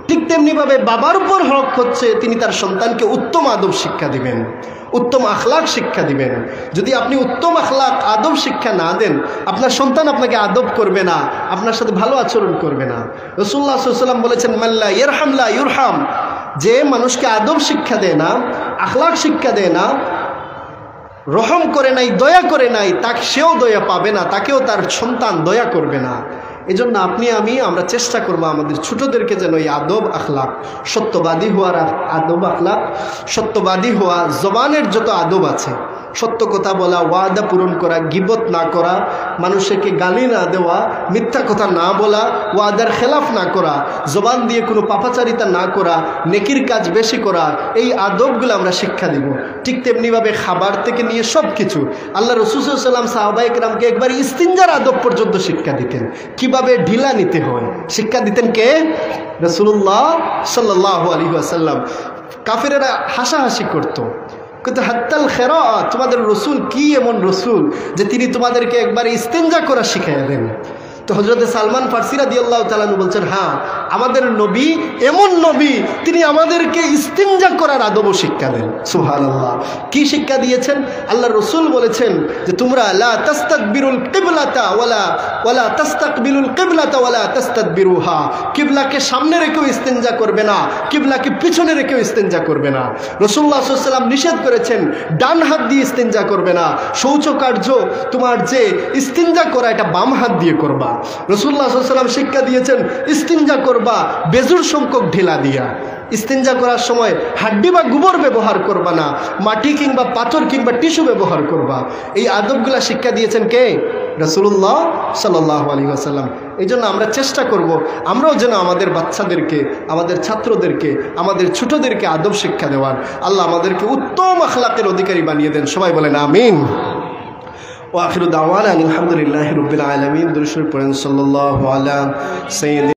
ঠিক তেমনিভাবে বাবার উপর হক হচ্ছে তিনি তার সন্তানকে উত্তম আদব শিক্ষা দিবেন, উত্তম আখলাক শিক্ষা দিবেন। যদি আপনি উত্তম আখলাক আদব শিক্ষা না দেন, আপনার সন্তান আপনাকে আদব করবে না, আপনার সাথে ভালো আচরণ করবে না। রাসূলুল্লাহ সাল্লাল্লাহু আলাইহি ওয়াসাল্লাম বলেছেন, মাল্লা ইয়ারহাম লা ইউরহাম, যে মানুষকে আদব শিক্ষা দেয় না, আখলাক শিক্ষা দেয় না, রহম করে নাই, দয়া করে নাই, তাকে সেও দয়া পাবে না, তাকেও তার সন্তান দয়া করবে না। এই জন্য আমরা চেষ্টা করবো আমাদের ছোটদেরকে যেন এই আদব আখলাক, সত্যবাদী হওয়ার আদব আখলাক, সত্যবাদী হওয়া, জবানের যত আদব আছে, সত্য কথা বলা, ওয়াদা পূরণ করা, গিবত না করা, মানুষকে গালি না দেওয়া, মিথ্যা কথা না বলা, ওয়াদার খেলাফ না করা, জবান দিয়ে কোনো পাপাচারিতা না করা, নেকির কাজ বেশি করা, এই আদবগুলো আমরা শিক্ষা দিব। ঠিক তেমনিভাবে খাবার থেকে নিয়ে সব কিছু আল্লাহ রাসূল সাল্লাল্লাহু আলাইহি ওয়াসাল্লাম সাহাবায়ে কেরামকে একবার ইস্তিনজার আদব পর্যন্ত শিক্ষা দিতেন, কিভাবে ঢিলা নিতে হয় শিক্ষা দিতেন। কে? রাসূলুল্লাহ সাল্লাল্লাহু আলাইহি ওয়াসাল্লাম। কাফেরেরা হাসাহাসি করত, কিন্তু হাত্তাল খেরা, তোমাদের রসুল কি এমন রসুল যে তিনি তোমাদেরকে একবার ইস্তেঞ্জা করা শিখাইয়া দেন। তো হযরত সালমান ফারসি রাদিয়াল্লাহু তাআলা বলছেন, হ্যাঁ আমাদের নবী এমন নবী, তিনি আমাদেরকে ইস্তিনজা করার আদব শিক্ষা দেন। সুবহানাল্লাহ। কি শিক্ষা দিয়েছেন? আল্লাহর রাসূল বলেছেন যে তোমরা লা তাস্তাকবিরুল কিবলাতা ওয়ালা তাস্তাকবিলুল কিবলাতা ওয়ালা তাস্তাদবিরুহা, কিবলাকে সামনে রেখেও ইস্তিনজা করবে না, কিবলাকে পিছনে রেখেও ইস্তিনজা করবে না। রাসূলুল্লাহ সাল্লাল্লাহু আলাইহি ওয়াসাল্লাম নিষেধ করেছেন ডান হাত দিয়ে ইস্তিনজা করবে না, শৌচকার্য তোমার যে ইস্তিনজা করা এটা বাম হাত দিয়ে করবা। রাসূলুল্লাহ সাল্লাল্লাহু আলাইহি ওয়াসাল্লাম শিক্ষা দিয়েছেন ইস্তিনজা করবা বেজুর সংখ্যক ঢিলা দিয়া। ইস্তিনজা করার সময় হাড্ডি বা গোবর ব্যবহার করবা না, মাটি কিংবা পাথর কিংবা টিস্যু ব্যবহার করবা। এই আদবগুলা শিক্ষা দিয়েছেন কে? রাসূলুল্লাহ সাল্লাল্লাহু আলাইহি ওয়াসাল্লাম। এই জন্য আমরা চেষ্টা করব আমরাও যেন আমাদের বাচ্চাদেরকে, আমাদের ছাত্রদেরকে, আমাদের ছোটদেরকে আদব শিক্ষা দেওয়ার। আল্লাহ আমাদেরকে উত্তম আখলাকের অধিকারী বানিয়ে দেন। সবাই বলেন আমিন। ওয়া আখিরু দাওয়ানা আলহামদুলিল্লাহি রাব্বিল আলামিন। দুরূদ শরীফ পড়েন সাল্লাল্লাহু আলা সাইয়্যিদিনা